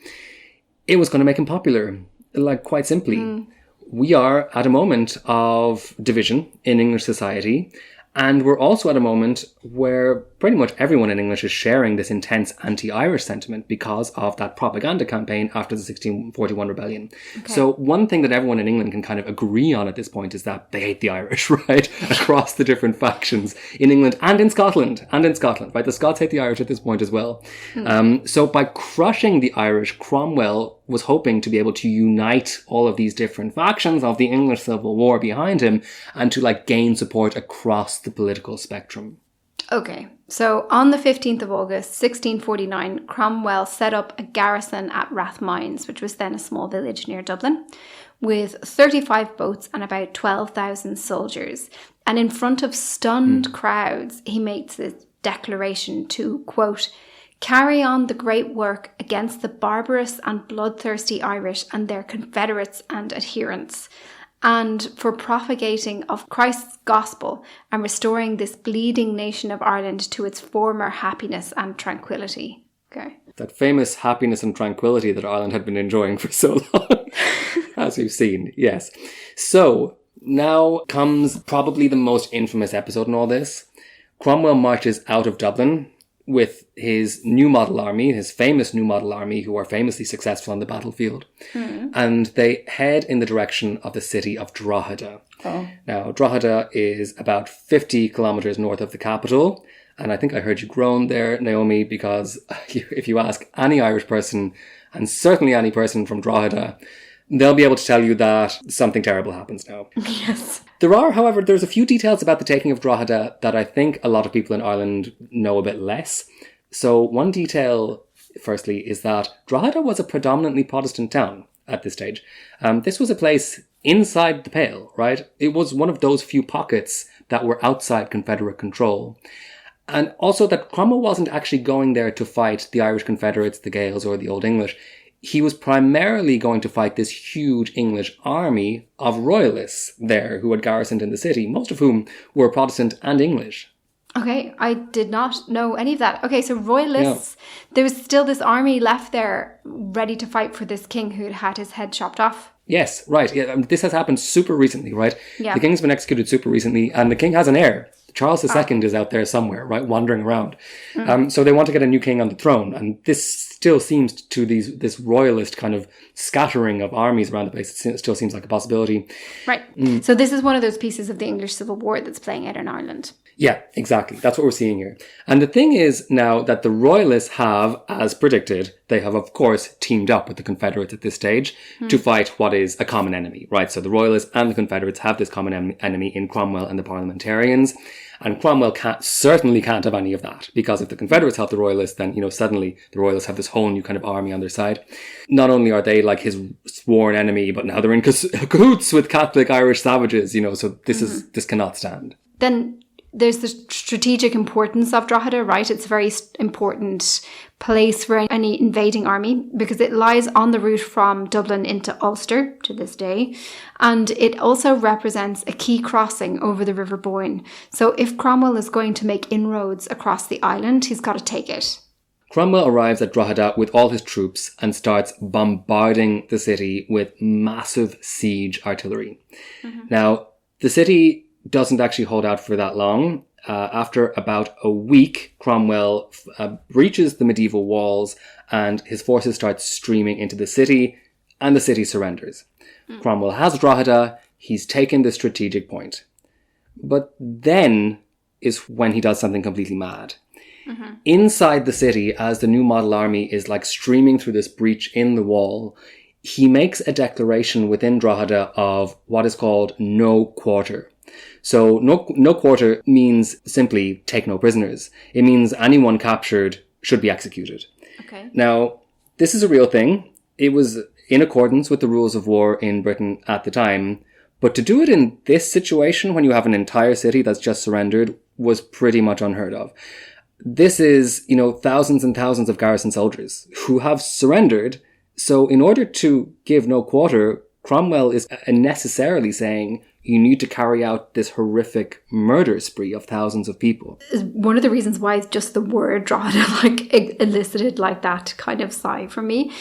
It was going to make him popular, like, quite simply. We are at a moment of division in English society, and we're also at a moment where pretty much everyone in English is sharing this intense anti-Irish sentiment because of that propaganda campaign after the 1641 rebellion. Okay. So one thing that everyone in England can kind of agree on at this point is that they hate the Irish, right? Across the different factions in England and in Scotland, right? The Scots hate the Irish at this point as well. So by crushing the Irish, Cromwell was hoping to be able to unite all of these different factions of the English Civil War behind him and to like gain support across the political spectrum. Okay, so on the 15th of August, 1649, Cromwell set up a garrison at Rathmines, which was then a small village near Dublin, with 35 boats and about 12,000 soldiers. And in front of stunned crowds, he makes this declaration to, quote, carry on the great work against the barbarous and bloodthirsty Irish and their confederates and adherents, and for propagating of Christ's gospel and restoring this bleeding nation of Ireland to its former happiness and tranquility. Okay. That famous happiness and tranquility that Ireland had been enjoying for so long, as we've seen, yes. So, now comes probably the most infamous episode in all this. Cromwell marches out of Dublin with his new model army, his famous new model army, who are famously successful on the battlefield. And they head in the direction of the city of Drogheda. Now, Drogheda is about 50 kilometres north of the capital. And I think I heard you groan there, Naomi, because if you ask any Irish person, and certainly any person from Drogheda, they'll be able to tell you that something terrible happens now. Yes. There's a few details about the taking of Drogheda that I think a lot of people in Ireland know a bit less. So one detail, firstly, is that Drogheda was a predominantly Protestant town at this stage. This was a place inside the Pale, right? It was one of those few pockets that were outside Confederate control. And also that Cromwell wasn't actually going there to fight the Irish Confederates, the Gaels, or the Old English. He was primarily going to fight this huge English army of royalists there who had garrisoned in the city, most of whom were Protestant and English. Okay, I did not know any of that. Okay, so royalists, there was still this army left there ready to fight for this king who'd had his head chopped off. Yes, right. Yeah, this has happened super recently, right? Yeah. The king's been executed super recently, and the king has an heir. Charles II is out there somewhere, right, wandering around. So they want to get a new king on the throne, and this still seems to this royalist kind of scattering of armies around the place. It still seems like a possibility. Right. So this is one of those pieces of the English Civil War that's playing out in Ireland. Yeah, exactly. That's what we're seeing here. And the thing is now that the royalists have, as predicted, they have, of course, teamed up with the Confederates at this stage to fight what is a common enemy, right? So the royalists and the Confederates have this common enemy in Cromwell and the parliamentarians. And Cromwell certainly can't have any of that, because if the Confederates help the royalists, then, suddenly the royalists have this whole new kind of army on their side. Not only are they like his sworn enemy, but now they're in cahoots with Catholic Irish savages, so this cannot stand. Then there's the strategic importance of Drogheda, right? It's a very important place for any invading army because it lies on the route from Dublin into Ulster to this day. And it also represents a key crossing over the River Boyne. So if Cromwell is going to make inroads across the island, he's got to take it. Cromwell arrives at Drogheda with all his troops and starts bombarding the city with massive siege artillery. Now, the city doesn't actually hold out for that long. After about a week, Cromwell breaches the medieval walls and his forces start streaming into the city, and the city surrenders. Cromwell has Drogheda, he's taken the strategic point. But then is when he does something completely mad. Mm-hmm. Inside the city, as the new model army is like streaming through this breach in the wall, he makes a declaration within Drogheda of what is called no quarter. So no quarter means simply take no prisoners. It means anyone captured should be executed. Okay. Now, this is a real thing. It was in accordance with the rules of war in Britain at the time. But to do it in this situation, when you have an entire city that's just surrendered, was pretty much unheard of. This is, thousands and thousands of garrison soldiers who have surrendered. So in order to give no quarter, Cromwell is necessarily saying you need to carry out this horrific murder spree of thousands of people. One of the reasons why just the word Drogheda elicited that kind of sigh from me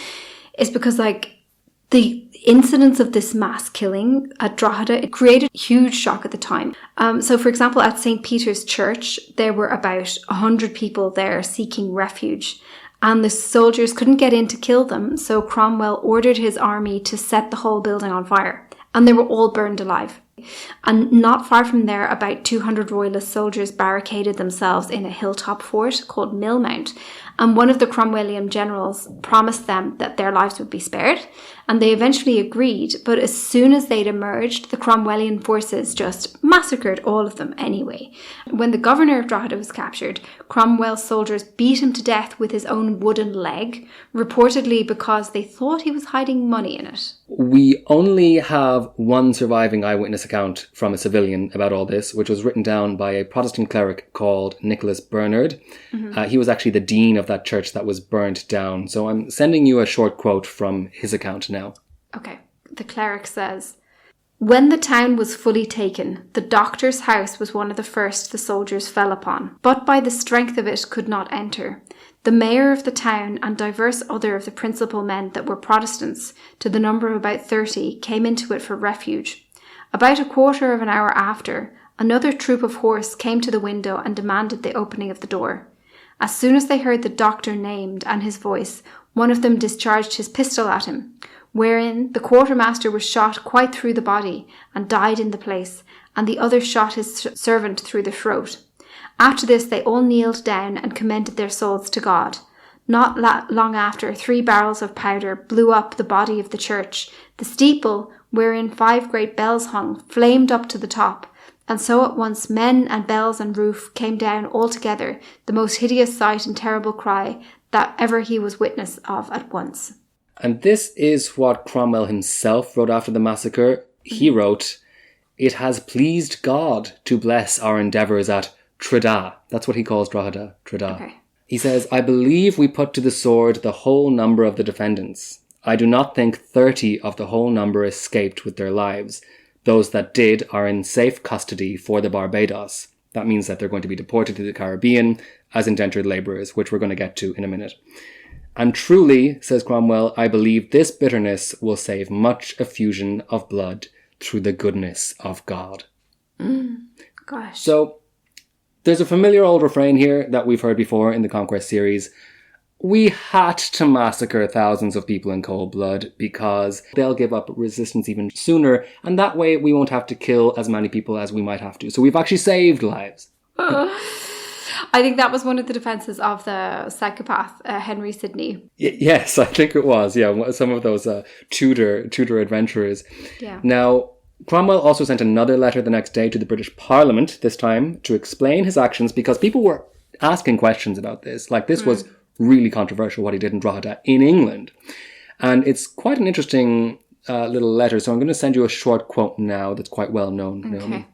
is because the incidence of this mass killing at Drogheda, it created huge shock at the time. So for example, at St. Peter's Church, there were about 100 people there seeking refuge. And the soldiers couldn't get in to kill them, so Cromwell ordered his army to set the whole building on fire. And they were all burned alive. And not far from there, about 200 royalist soldiers barricaded themselves in a hilltop fort called Millmount. And one of the Cromwellian generals promised them that their lives would be spared. And they eventually agreed, but as soon as they'd emerged, the Cromwellian forces just massacred all of them anyway. When the governor of Drogheda was captured, Cromwell's soldiers beat him to death with his own wooden leg, reportedly because they thought he was hiding money in it. We only have one surviving eyewitness account from a civilian about all this, which was written down by a Protestant cleric called Nicholas Bernard. Mm-hmm. He was actually the dean of that church that was burnt down. So I'm sending you a short quote from his account now. Okay. The cleric says, "When the town was fully taken, the doctor's house was one of the first the soldiers fell upon, but by the strength of it could not enter. The mayor of the town and divers other of the principal men that were Protestants, to the number of about 30, came into it for refuge. About a quarter of an hour after, another troop of horse came to the window and demanded the opening of the door. As soon as they heard the doctor named and his voice, one of them discharged his pistol at him, wherein the quartermaster was shot quite through the body and died in the place, and the other shot his servant through the throat. After this, they all kneeled down and commended their souls to God. Not long after, 3 barrels of powder blew up the body of the church. The steeple, wherein 5 great bells hung, flamed up to the top. And so at once men and bells and roof came down all together, the most hideous sight and terrible cry that ever he was witness of at once." And this is what Cromwell himself wrote after the massacre. He wrote, "It has pleased God to bless our endeavours at Tredah." That's what he calls Drogheda, Tredah. Okay. He says, "I believe we put to the sword the whole number of the defendants. I do not think 30 of the whole number escaped with their lives. Those that did are in safe custody for the Barbados." That means that they're going to be deported to the Caribbean as indentured labourers, which we're going to get to in a minute. "And truly," says Cromwell, "I believe this bitterness will save much effusion of blood through the goodness of God." Gosh. So, there's a familiar old refrain here that we've heard before in the Conquest series. We had to massacre thousands of people in cold blood because they'll give up resistance even sooner, and that way we won't have to kill as many people as we might have to. So we've actually saved lives. I think that was one of the defences of the psychopath, Henry Sidney. Yes, I think it was. Yeah, some of those Tudor adventurers. Yeah. Now, Cromwell also sent another letter the next day to the British Parliament, this time, to explain his actions because people were asking questions about this. This was really controversial what he did in Drogheda in England. And it's quite an interesting little letter. So I'm going to send you a short quote now that's quite well known, Naomi. Okay.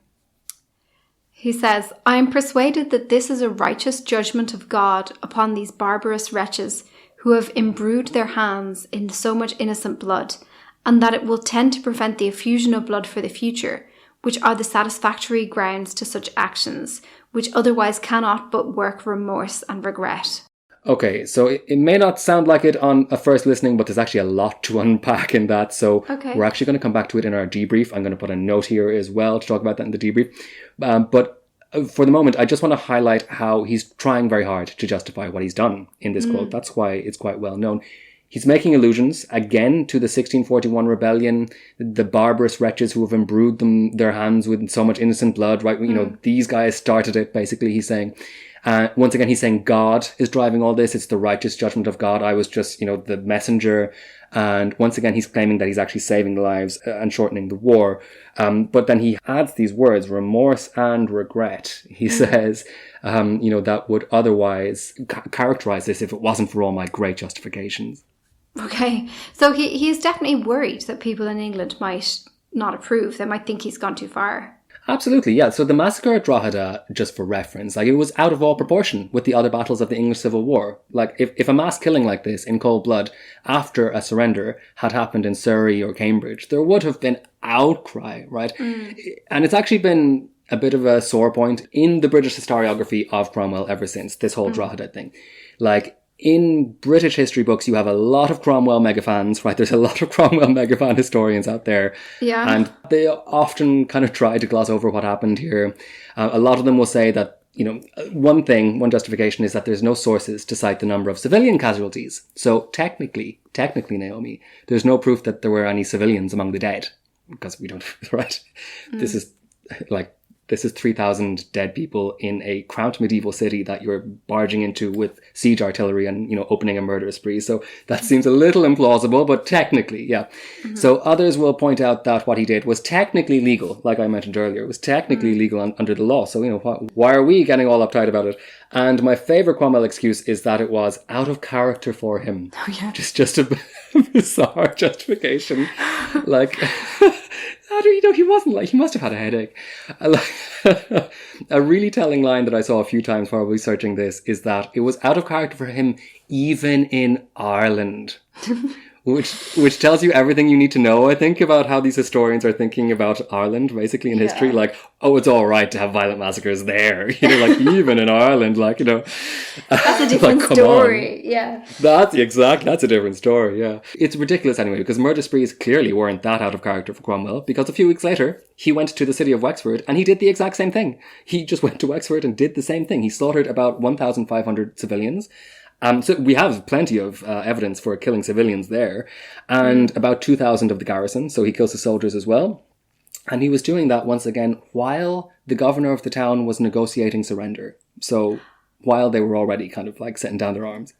He says, "I am persuaded that this is a righteous judgment of God upon these barbarous wretches who have imbrued their hands in so much innocent blood, and that it will tend to prevent the effusion of blood for the future, which are the satisfactory grounds to such actions, which otherwise cannot but work remorse and regret." Okay, so it may not sound like it on a first listening, but there's actually a lot to unpack in that. So We're actually going to come back to it in our debrief. I'm going to put a note here as well to talk about that in the debrief. But for the moment, I just want to highlight how he's trying very hard to justify what he's done in this quote. That's why it's quite well known. He's making allusions, again, to the 1641 rebellion, the barbarous wretches who have imbrued their hands with so much innocent blood, right? You know, these guys started it, basically, he's saying. Once again, he's saying God is driving all this. It's the righteous judgment of God. I was just, the messenger. And once again, he's claiming that he's actually saving the lives and shortening the war. But then he adds these words, remorse and regret. He says, that would otherwise characterize this if it wasn't for all my great justifications. Okay. So he is definitely worried that people in England might not approve. They might think he's gone too far. Absolutely, yeah. So the massacre at Drogheda, just for reference, it was out of all proportion with the other battles of the English Civil War. If a mass killing like this in cold blood after a surrender had happened in Surrey or Cambridge, there would have been outcry, right? And it's actually been a bit of a sore point in the British historiography of Cromwell ever since, this whole Drogheda thing. In British history books, you have a lot of Cromwell megafans, right? There's a lot of Cromwell megafan historians out there. Yeah. And they often kind of try to gloss over what happened here. A lot of them will say that, one justification is that there's no sources to cite the number of civilian casualties. So technically, Naomi, there's no proof that there were any civilians among the dead. Because we don't, right? This is 3,000 dead people in a cramped medieval city that you're barging into with siege artillery and, opening a murder spree. So that seems a little implausible, but technically, yeah. So others will point out that what he did was technically legal, like I mentioned earlier. It was technically legal under the law. So, why are we getting all uptight about it? And my favourite Cromwell excuse is that it was out of character for him. Oh, yeah. Just a bizarre justification. He wasn't he must have had a headache. A really telling line that I saw a few times while researching this is that it was out of character for him even in Ireland. Which tells you everything you need to know, I think, about how these historians are thinking about Ireland, basically, in history. It's all right to have violent massacres there. Even in Ireland, That's a different story, yeah. That's a different story, yeah. It's ridiculous anyway, because murder sprees clearly weren't that out of character for Cromwell, because a few weeks later, he went to the city of Wexford and he did the exact same thing. He just went to Wexford and did the same thing. He slaughtered about 1,500 civilians. So we have plenty of evidence for killing civilians there, and about 2,000 of the garrison, so he kills the soldiers as well. And he was doing that, once again, while the governor of the town was negotiating surrender. So while they were already kind of setting down their arms.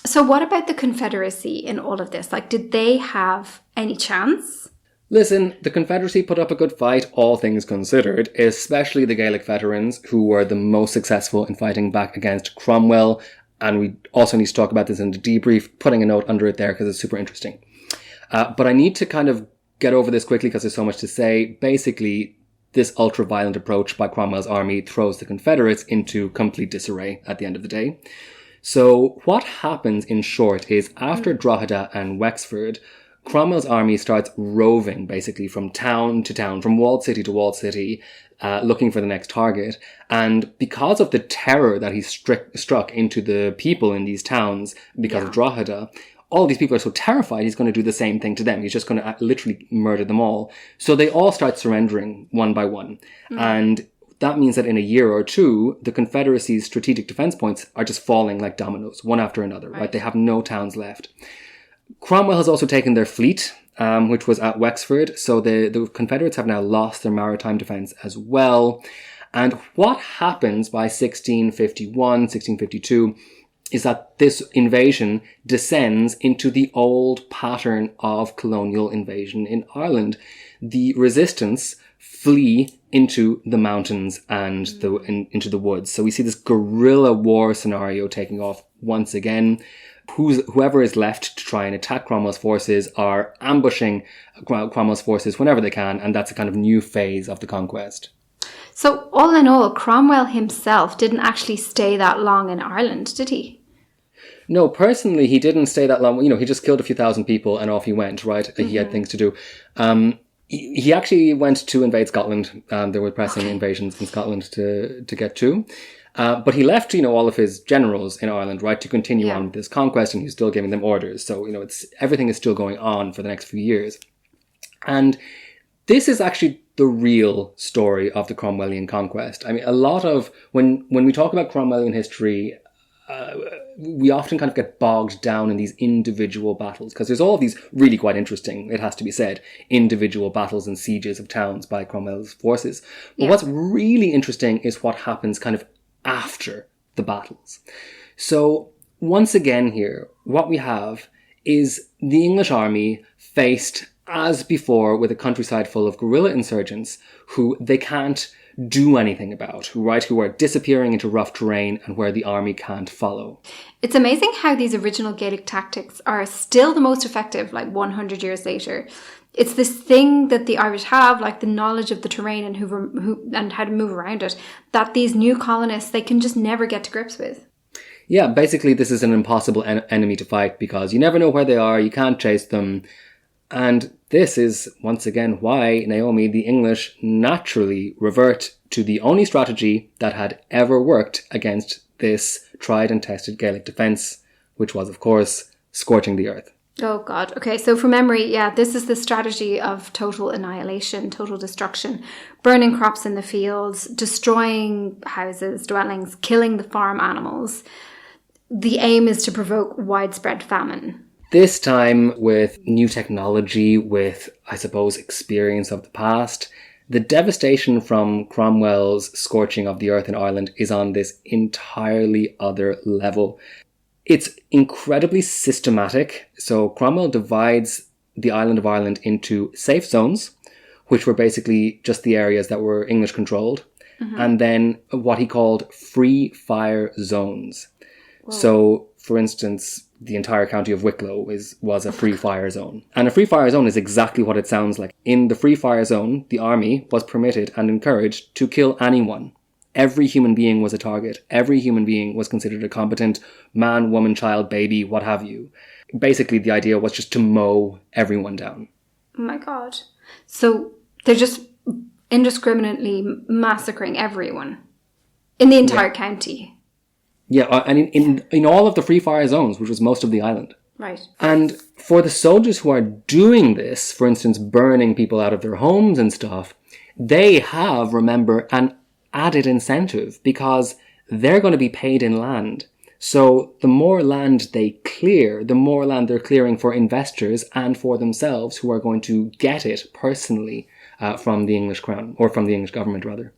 So what about the Confederacy in all of this? Did they have any chance? Listen, the Confederacy put up a good fight, all things considered, especially the Gaelic veterans, who were the most successful in fighting back against Cromwell. And we also need to talk about this in the debrief, putting a note under it there because it's super interesting. But I need to kind of get over this quickly because there's so much to say. Basically, this ultra-violent approach by Cromwell's army throws the Confederates into complete disarray at the end of the day. So what happens, in short, is after Drogheda and Wexford, Cromwell's army starts roving, basically, from town to town, from walled city to walled city, looking for the next target. And because of the terror that he struck into the people in these towns because of Drogheda, all these people are so terrified he's going to do the same thing to them. He's just going to literally murder them all. So they all start surrendering one by one. And that means that in a year or two, the Confederacy's strategic defense points are just falling like dominoes, one after another, right? They have no towns left. Cromwell has also taken their fleet, which was at Wexford. So the Confederates have now lost their maritime defense as well. And what happens by 1651, 1652 is that this invasion descends into the old pattern of colonial invasion in Ireland. The resistance flee into the mountains and into the woods. So we see this guerrilla war scenario taking off once again. Whoever is left to try and attack Cromwell's forces are ambushing Cromwell's forces whenever they can, and that's a kind of new phase of the conquest. So all in all, Cromwell himself didn't actually stay that long in Ireland, did he? No, personally, he didn't stay that long. He just killed a few thousand people and off he went, right? He had things to do. He actually went to invade Scotland. There were pressing invasions in Scotland to get to. But he left, all of his generals in Ireland, right, to continue on with this conquest, and he's still giving them orders. So, everything is still going on for the next few years. And this is actually the real story of the Cromwellian conquest. I mean, a lot of, when we talk about Cromwellian history, we often kind of get bogged down in these individual battles, because there's all these really quite interesting, it has to be said, individual battles and sieges of towns by Cromwell's forces. But what's really interesting is what happens kind of after the battles. So once again here, what we have is the English army faced, as before, with a countryside full of guerrilla insurgents who they can't do anything about, who are disappearing into rough terrain and where the army can't follow. It's amazing how these original Gaelic tactics are still the most effective, like 100 years later. It's this thing that the Irish have, like the knowledge of the terrain and and how to move around it, that these new colonists, they can just never get to grips with. Yeah, basically this is an impossible enemy to fight because you never know where they are, you can't chase them. And this is, once again, why, Naomi, the English naturally revert to the only strategy that had ever worked against this tried and tested Gaelic defence, which was, of course, scorching the earth. Oh, God. Okay, so from memory, this is the strategy of total annihilation, total destruction, burning crops in the fields, destroying houses, dwellings, killing the farm animals. The aim is to provoke widespread famine. This time, with new technology, with, I suppose, experience of the past, the devastation from Cromwell's scorching of the earth in Ireland is on this entirely other level. It's incredibly systematic. So Cromwell divides the island of Ireland into safe zones, which were basically just the areas that were English controlled, and then what he called free fire zones. Whoa. So, for instance, the entire county of Wicklow was a free fire zone. And a free fire zone is exactly what it sounds like. In the free fire zone, the army was permitted and encouraged to kill anyone. Every human being was a target. Every human being was considered a competent man, woman, child, baby, what have you. Basically, the idea was just to mow everyone down. Oh my God. So they're just indiscriminately massacring everyone in the entire county. Yeah, and in all of the free fire zones, which was most of the island. Right. And for the soldiers who are doing this, for instance, burning people out of their homes and stuff, they have, remember, an added incentive because they're going to be paid in land. So the more land they clear, the more land they're clearing for investors and for themselves who are going to get it personally from the English crown, or from the English government, rather.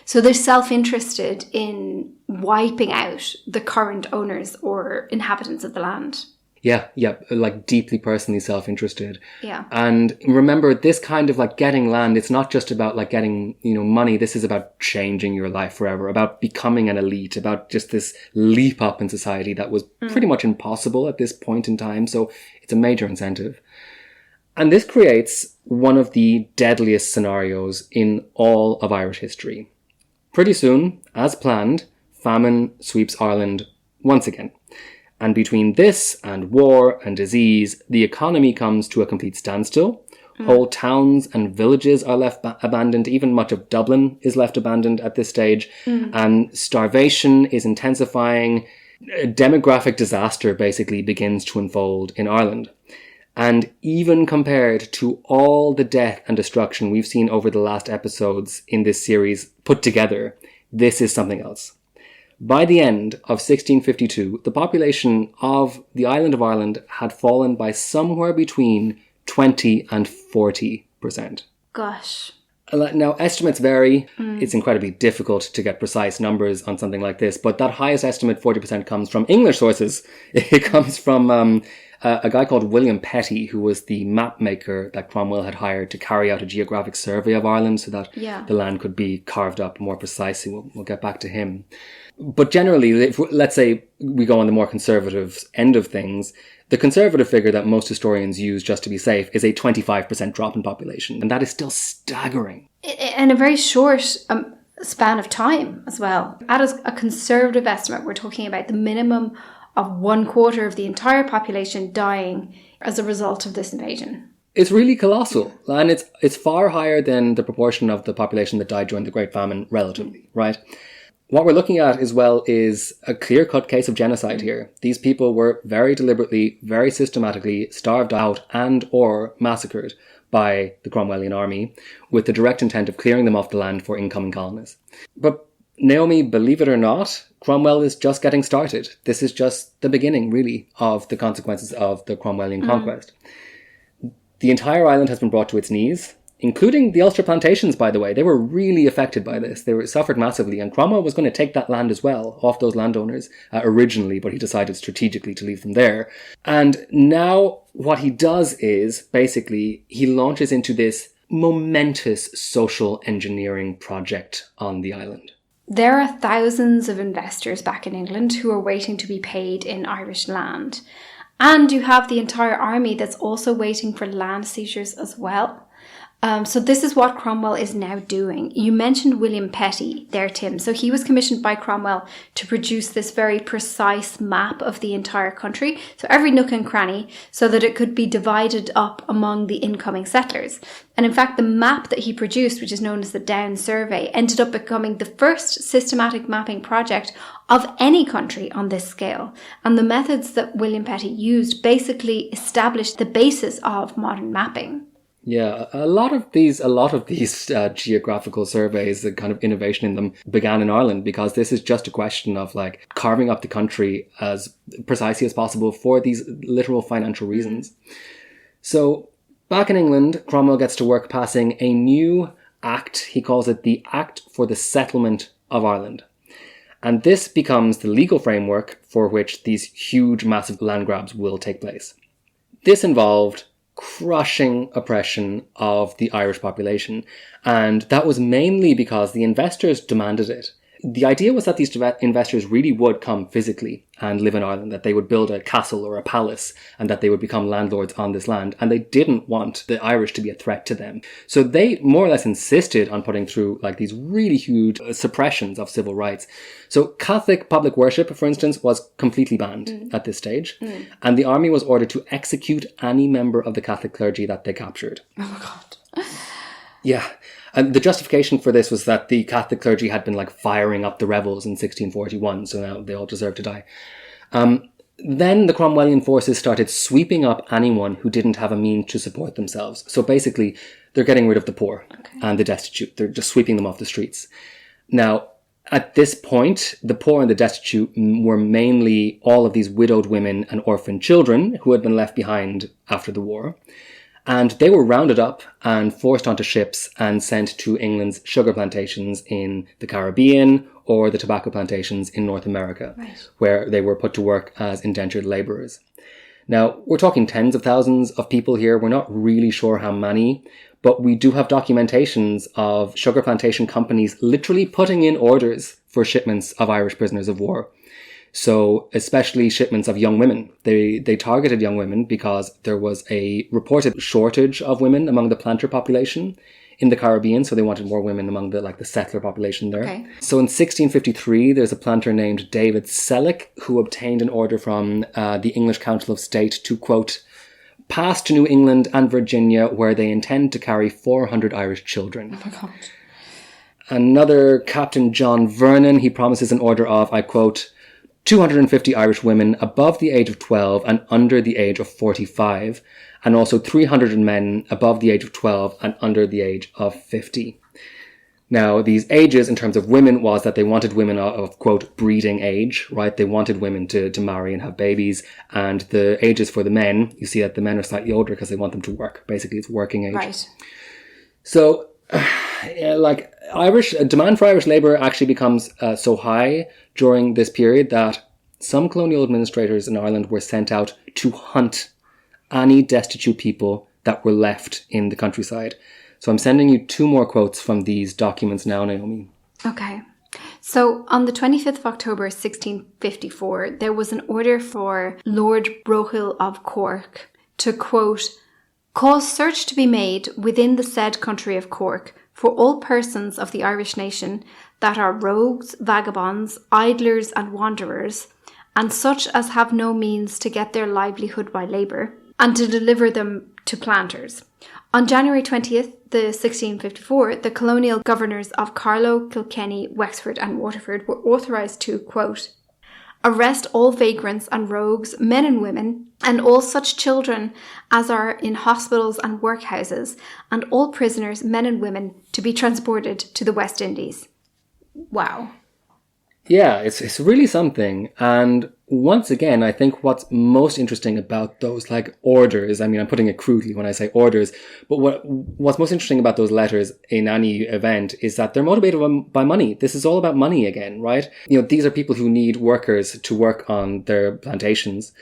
So they're self-interested in wiping out the current owners or inhabitants of the land. Yeah, like deeply personally self-interested. Yeah. And remember, this kind of like getting land, it's not just about like getting, money. This is about changing your life forever, about becoming an elite, about just this leap up in society that was pretty much impossible at this point in time. So it's a major incentive. And this creates one of the deadliest scenarios in all of Irish history. Pretty soon, as planned, famine sweeps Ireland once again. And between this and war and disease, the economy comes to a complete standstill. Whole towns and villages are left abandoned. Even much of Dublin is left abandoned at this stage. And starvation is intensifying. A demographic disaster basically begins to unfold in Ireland. And even compared to all the death and destruction we've seen over the last episodes in this series put together, this is something else. By the end of 1652, the population of the island of Ireland had fallen by somewhere between 20 and 40%. Gosh. Now, estimates vary. It's incredibly difficult to get precise numbers on something like this, but that highest estimate, 40%, comes from English sources. It comes from a guy called William Petty, who was the map maker that Cromwell had hired to carry out a geographic survey of Ireland so that the land could be carved up more precisely. We'll get back to him. But generally, let's say we go on the more conservative end of things, the conservative figure that most historians use just to be safe is a 25% drop in population. And that is still staggering. In a very short span of time as well. At a conservative estimate, we're talking about the minimum of 1/4 of the entire population dying as a result of this invasion. It's really colossal. And it's far higher than the proportion of the population that died during the Great Famine relatively, right? What we're looking at as well is a clear-cut case of genocide here. These people were very deliberately, very systematically starved out and or massacred by the Cromwellian army with the direct intent of clearing them off the land for incoming colonists. But Naomi, believe it or not, Cromwell is just getting started. This is just the beginning, really, of the consequences of the Cromwellian conquest. The entire island has been brought to its knees, including the Ulster plantations, by the way. They were really affected by this. They were suffered massively, and Cromwell was going to take that land as well off those landowners originally, but he decided strategically to leave them there. And now what he does is, basically, he launches into this momentous social engineering project on the island. There are thousands of investors back in England who are waiting to be paid in Irish land. And you have the entire army that's also waiting for land seizures as well. So this is what Cromwell is now doing. You mentioned William Petty there, Tim. So he was commissioned by Cromwell to produce this very precise map of the entire country. So every nook and cranny, so that it could be divided up among the incoming settlers. And in fact, the map that he produced, which is known as the Down Survey, ended up becoming the first systematic mapping project of any country on this scale. And the methods that William Petty used basically established the basis of modern mapping. Yeah, a lot of these geographical surveys, the kind of innovation in them began in Ireland, because this is just a question of like carving up the country as precisely as possible for these literal financial reasons. So back in England, Cromwell gets to work passing a new act. He calls it the Act for the Settlement of Ireland. And this becomes the legal framework for which these huge, massive land grabs will take place. This involved crushing oppression of the Irish population, and that was mainly because the investors demanded it. The idea was that these investors really would come physically and live in Ireland, that they would build a castle or a palace, and that they would become landlords on this land, and they didn't want the Irish to be a threat to them. So they more or less insisted on putting through like these really huge suppressions of civil rights. So Catholic public worship, for instance, was completely banned at this stage, and the army was ordered to execute any member of the Catholic clergy that they captured. Oh my God. Yeah. And the justification for this was that the Catholic clergy had been like firing up the rebels in 1641, so now they all deserve to die. Then the Cromwellian forces started sweeping up anyone who didn't have a means to support themselves. So basically, they're getting rid of the poor and the destitute. They're just sweeping them off the streets. Now, at this point, the poor and the destitute were mainly all of these widowed women and orphaned children who had been left behind after the war. And they were rounded up and forced onto ships and sent to England's sugar plantations in the Caribbean or the tobacco plantations in North America, where they were put to work as indentured labourers. Now, we're talking tens of thousands of people here. We're not really sure how many, but we do have documentations of sugar plantation companies literally putting in orders for shipments of Irish prisoners of war. So especially shipments of young women. They targeted young women because there was a reported shortage of women among the planter population in the Caribbean. So they wanted more women among the settler population there. Okay. So in 1653, there's a planter named David Selleck who obtained an order from the English Council of State to, quote, pass to New England and Virginia where they intend to carry 400 Irish children. Oh my God. Another Captain John Vernon, he promises an order of, I quote, 250 Irish women above the age of 12 and under the age of 45, and also 300 men above the age of 12 and under the age of 50. Now, these ages in terms of women was that they wanted women of, quote, breeding age, right? They wanted women to marry and have babies. And the ages for the men, you see that the men are slightly older because they want them to work. Basically, it's working age. Right. So, demand for Irish labour actually becomes so high during this period that some colonial administrators in Ireland were sent out to hunt any destitute people that were left in the countryside. So I'm sending you two more quotes from these documents now, Naomi. Okay. So on the 25th of October 1654, there was an order for Lord Brohill of Cork to, quote, cause search to be made within the said country of Cork for all persons of the Irish nation that are rogues, vagabonds, idlers and wanderers, and such as have no means to get their livelihood by labour, and to deliver them to planters. On January 20th, the 1654, the colonial governors of Carlow, Kilkenny, Wexford and Waterford were authorised to, quote, arrest all vagrants and rogues, men and women, and all such children as are in hospitals and workhouses, and all prisoners, men and women, to be transported to the West Indies. Wow. Yeah, it's really something. And once again, I think what's most interesting about those like orders, I mean, I'm putting it crudely when I say orders, but what's most interesting about those letters in any event is that they're motivated by money. This is all about money again, right? You know, these are people who need workers to work on their plantations.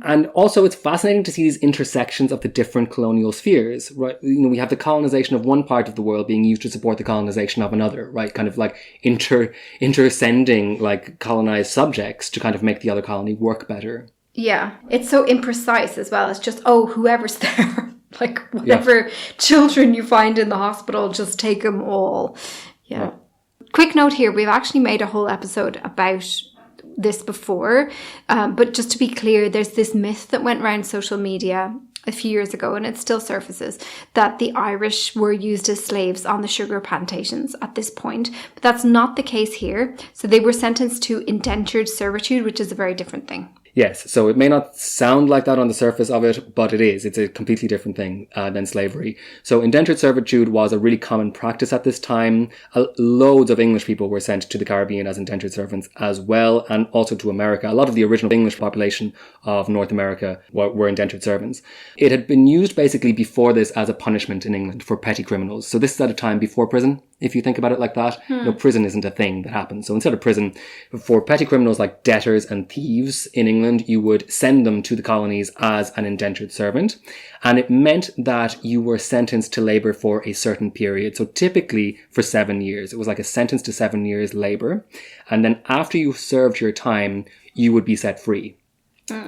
And also it's fascinating to see these intersections of the different colonial spheres, right? You know, we have the colonization of one part of the world being used to support the colonization of another, right? Kind of like intersending like colonized subjects to kind of make the other colony work better. Yeah. It's so imprecise as well. It's just, oh, whoever's there, like whatever children you find in the hospital, just take them all. Yeah. Right. Quick note here. We've actually made a whole episode about this before, but just to be clear, there's this myth that went around social media a few years ago, and it still surfaces, that the Irish were used as slaves on the sugar plantations at this point, but that's not the case here. So they were sentenced to indentured servitude, which is a very different thing. Yes, so it may not sound like that on the surface of it, but it is. It's a completely different thing than slavery. So indentured servitude was a really common practice at this time. Loads of English people were sent to the Caribbean as indentured servants as well, and also to America. A lot of the original English population of North America were indentured servants. It had been used basically before this as a punishment in England for petty criminals. So this is at a time before prison. If you think about it like that, you know, prison isn't a thing that happens. So instead of prison, for petty criminals like debtors and thieves in England, you would send them to the colonies as an indentured servant. And it meant that you were sentenced to labour for a certain period. So typically for 7 years. It was like a sentence to 7 years labour. And then after you served your time, you would be set free.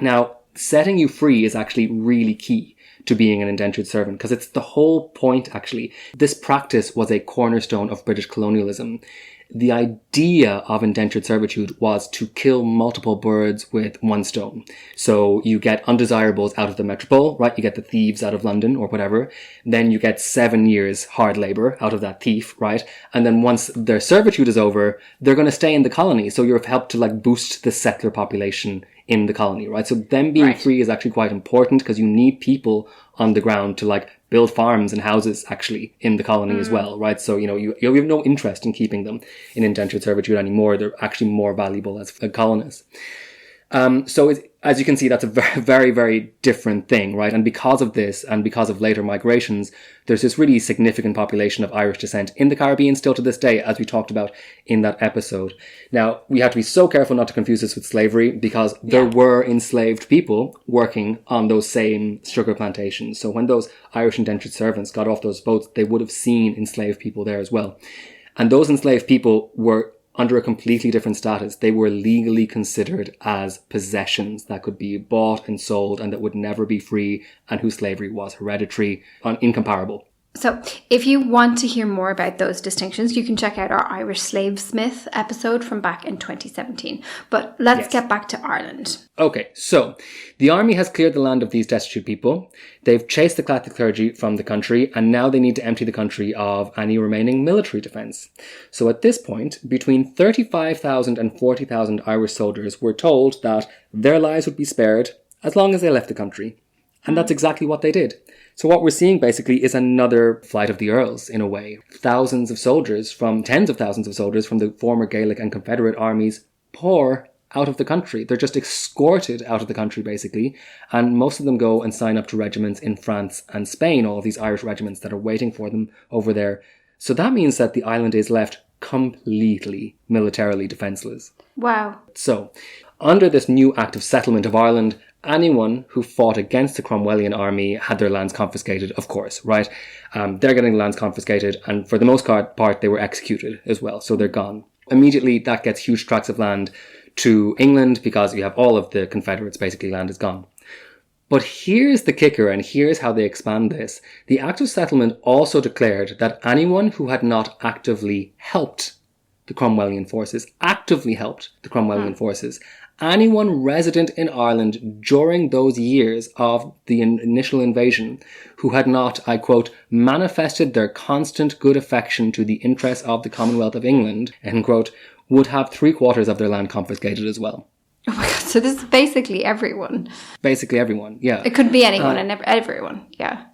Now, setting you free is actually really key to being an indentured servant, because it's the whole point, actually. This practice was a cornerstone of British colonialism. The idea of indentured servitude was to kill multiple birds with one stone. So you get undesirables out of the metropole, right? You get the thieves out of London or whatever. Then you get 7 years hard labour out of that thief, right? And then once their servitude is over, they're going to stay in the colony. So you've helped to like boost the settler population in the colony, right? So them being free is actually quite important, because you need people on the ground to like build farms and houses actually in the colony as well, right? So, you know, you have no interest in keeping them in indentured servitude anymore. They're actually more valuable as colonists. So as you can see, that's a very, very, very different thing, right? And because of this, and because of later migrations, there's this really significant population of Irish descent in the Caribbean still to this day, as we talked about in that episode. Now, we have to be so careful not to confuse this with slavery, because there were enslaved people working on those same sugar plantations. So when those Irish indentured servants got off those boats, they would have seen enslaved people there as well. And those enslaved people were under a completely different status. They were legally considered as possessions that could be bought and sold and that would never be free, and whose slavery was hereditary and incomparable. So if you want to hear more about those distinctions, you can check out our Irish Slavesmith episode from back in 2017. But let's get back to Ireland. Okay, so the army has cleared the land of these destitute people. They've chased the Catholic clergy from the country, and now they need to empty the country of any remaining military defence. So at this point, between 35,000 and 40,000 Irish soldiers were told that their lives would be spared as long as they left the country. And that's exactly what they did. So what we're seeing basically is another flight of the Earls, in a way. Tens of thousands of soldiers from the former Gaelic and Confederate armies pour out of the country. They're just escorted out of the country, basically. And most of them go and sign up to regiments in France and Spain, all of these Irish regiments that are waiting for them over there. So that means that the island is left completely militarily defenceless. Wow. So, under this new Act of Settlement of Ireland, anyone who fought against the Cromwellian army had their lands confiscated, of course, right? They're getting the lands confiscated, and for the most part, they were executed as well, so they're gone. Immediately, that gets huge tracts of land to England, because you have all of the Confederates, basically, land is gone. But here's the kicker, and here's how they expand this. The Act of Settlement also declared that anyone who had not actively helped the Cromwellian forces, anyone resident in Ireland during those years of the initial invasion who had not, I quote, manifested their constant good affection to the interests of the Commonwealth of England, end quote, would have 3/4 of their land confiscated as well. Oh my God, so this is basically everyone. Basically everyone, yeah. It could be anyone and everyone, yeah.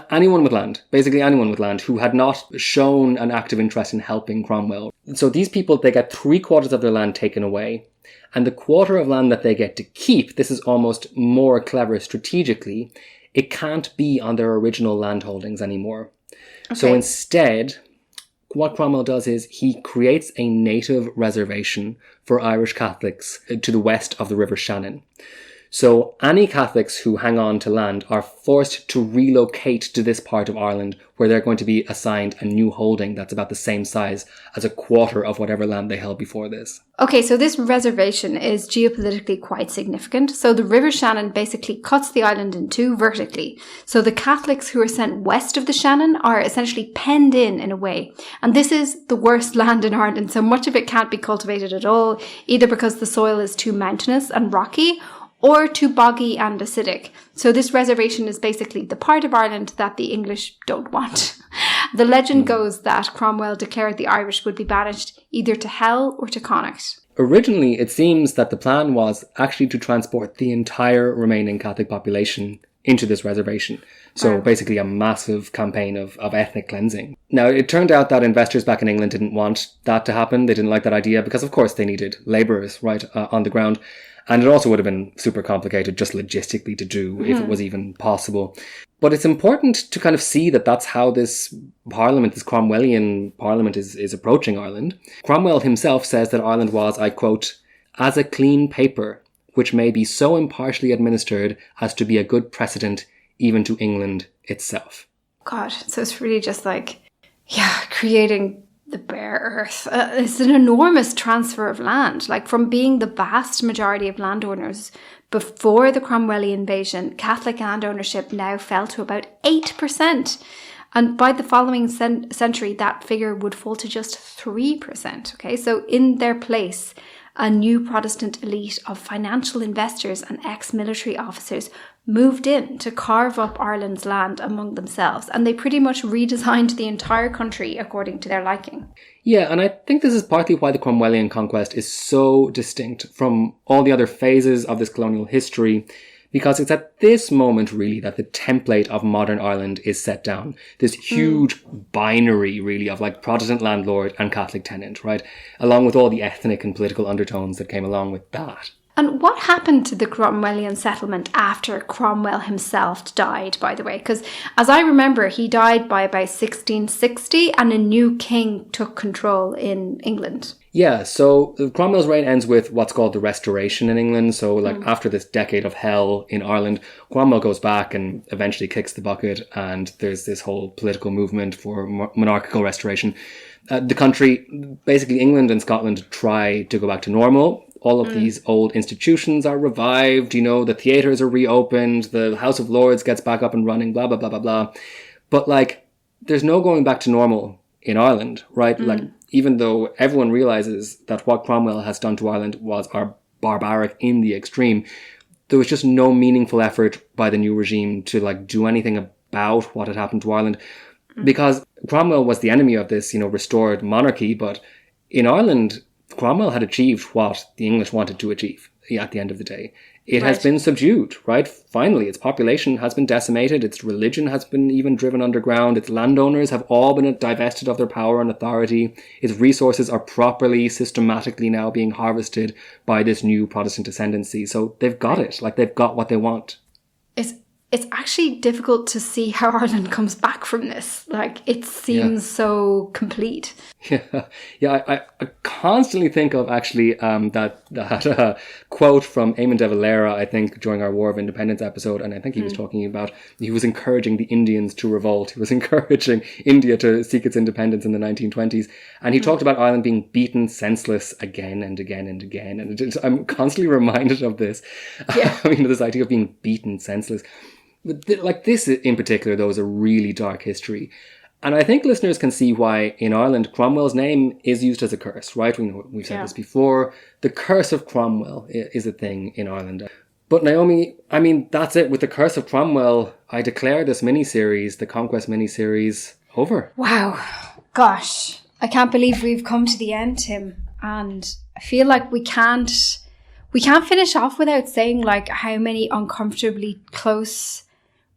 Anyone with land, basically anyone with land, who had not shown an active interest in helping Cromwell. So these people, they get 3/4 of their land taken away. And the quarter of land that they get to keep, this is almost more clever strategically, it can't be on their original land holdings anymore. Okay. So instead, what Cromwell does is he creates a native reservation for Irish Catholics to the west of the River Shannon. So any Catholics who hang on to land are forced to relocate to this part of Ireland where they're going to be assigned a new holding that's about the same size as a quarter of whatever land they held before this. Okay, so this reservation is geopolitically quite significant. So the River Shannon basically cuts the island in two vertically. So the Catholics who are sent west of the Shannon are essentially penned in a way. And this is the worst land in Ireland. So much of it can't be cultivated at all, either because the soil is too mountainous and rocky, or too boggy and acidic. So this reservation is basically the part of Ireland that the English don't want. The legend goes that Cromwell declared the Irish would be banished either to hell or to Connacht. Originally, it seems that the plan was actually to transport the entire remaining Catholic population into this reservation. So basically a massive campaign of ethnic cleansing. Now, it turned out that investors back in England didn't want that to happen. They didn't like that idea because, of course, they needed labourers on the ground. And it also would have been super complicated just logistically to do if it was even possible. But it's important to kind of see that that's how this parliament, this Cromwellian parliament is approaching Ireland. Cromwell himself says that Ireland was, I quote, as a clean paper, which may be so impartially administered as to be a good precedent even to England itself. God, so it's really just like, creating the bare earth. It's an enormous transfer of land, like from being the vast majority of landowners before the Cromwellian invasion. Catholic land ownership now fell to about 8%. And by the following century, that figure would fall to just 3%. Okay, so in their place, a new Protestant elite of financial investors and ex-military officers moved in to carve up Ireland's land among themselves, and they pretty much redesigned the entire country according to their liking. Yeah, and I think this is partly why the Cromwellian conquest is so distinct from all the other phases of this colonial history, because it's at this moment really that the template of modern Ireland is set down. This huge binary really of like Protestant landlord and Catholic tenant, right? Along with all the ethnic and political undertones that came along with that. And what happened to the Cromwellian settlement after Cromwell himself died, by the way? Because as I remember, he died by about 1660 and a new king took control in England. Yeah, so Cromwell's reign ends with what's called the Restoration in England. So like after this decade of hell in Ireland, Cromwell goes back and eventually kicks the bucket, and there's this whole political movement for monarchical restoration. The country, basically England and Scotland, try to go back to normal. All of these old institutions are revived, you know, the theatres are reopened, the House of Lords gets back up and running, blah, blah, blah, blah, blah. But like, there's no going back to normal in Ireland, right? Like, even though everyone realises that what Cromwell has done to Ireland was barbaric in the extreme, there was just no meaningful effort by the new regime to like do anything about what had happened to Ireland. Because Cromwell was the enemy of this, you know, restored monarchy, but in Ireland, Cromwell had achieved what the English wanted to achieve at the end of the day. It has been subdued, right? Finally, its population has been decimated. Its religion has been even driven underground. Its landowners have all been divested of their power and authority. Its resources are properly, systematically now being harvested by this new Protestant ascendancy. So they've got it. Like, they've got what they want. It's actually difficult to see how Ireland comes back from this. Like, it seems so complete. Yeah. I constantly think of actually that quote from Eamon de Valera, I think, during our War of Independence episode, and I think he was talking about, he was encouraging the Indians to revolt. He was encouraging India to seek its independence in the 1920s, and he talked about Ireland being beaten senseless again and again and again, and I'm constantly reminded of this. Yeah. I mean, this idea of being beaten senseless. But like this in particular, though, is a really dark history. And I think listeners can see why in Ireland, Cromwell's name is used as a curse, right? We've said this before. The curse of Cromwell is a thing in Ireland. But Naomi, I mean, that's it. With the curse of Cromwell, I declare this miniseries, the Conquest miniseries, over. Wow. Gosh. I can't believe we've come to the end, Tim. And I feel like we can't finish off without saying like how many uncomfortably close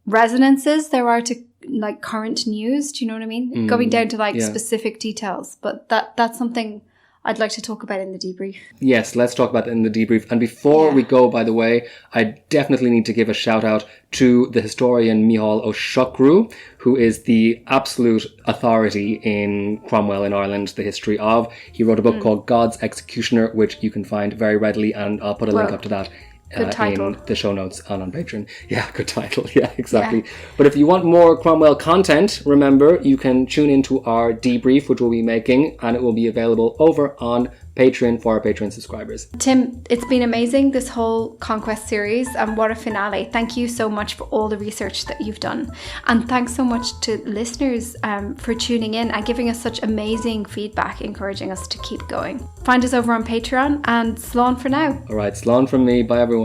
resonances there are to like current news. Do you know what I mean? Going down to like yeah. specific details. But that's something I'd like to talk about in the debrief. Yes, let's talk about it in the debrief. And before we go, by the way, I definitely need to give a shout out to the historian Micheál O'Shuckru, who is the absolute authority in Cromwell in Ireland, the history of. He wrote a book called God's Executioner, which you can find very readily, and I'll put a link up to that. Good title. In the show notes and on Patreon. Yeah, good title. Yeah, exactly. Yeah. But if you want more Cromwell content, remember, you can tune into our debrief, which we'll be making, and it will be available over on Patreon for our Patreon subscribers. Tim, it's been amazing, this whole Conquest series, and what a finale. Thank you so much for all the research that you've done. And thanks so much to listeners for tuning in and giving us such amazing feedback, encouraging us to keep going. Find us over on Patreon, and slán for now. All right, slán from me. Bye, everyone.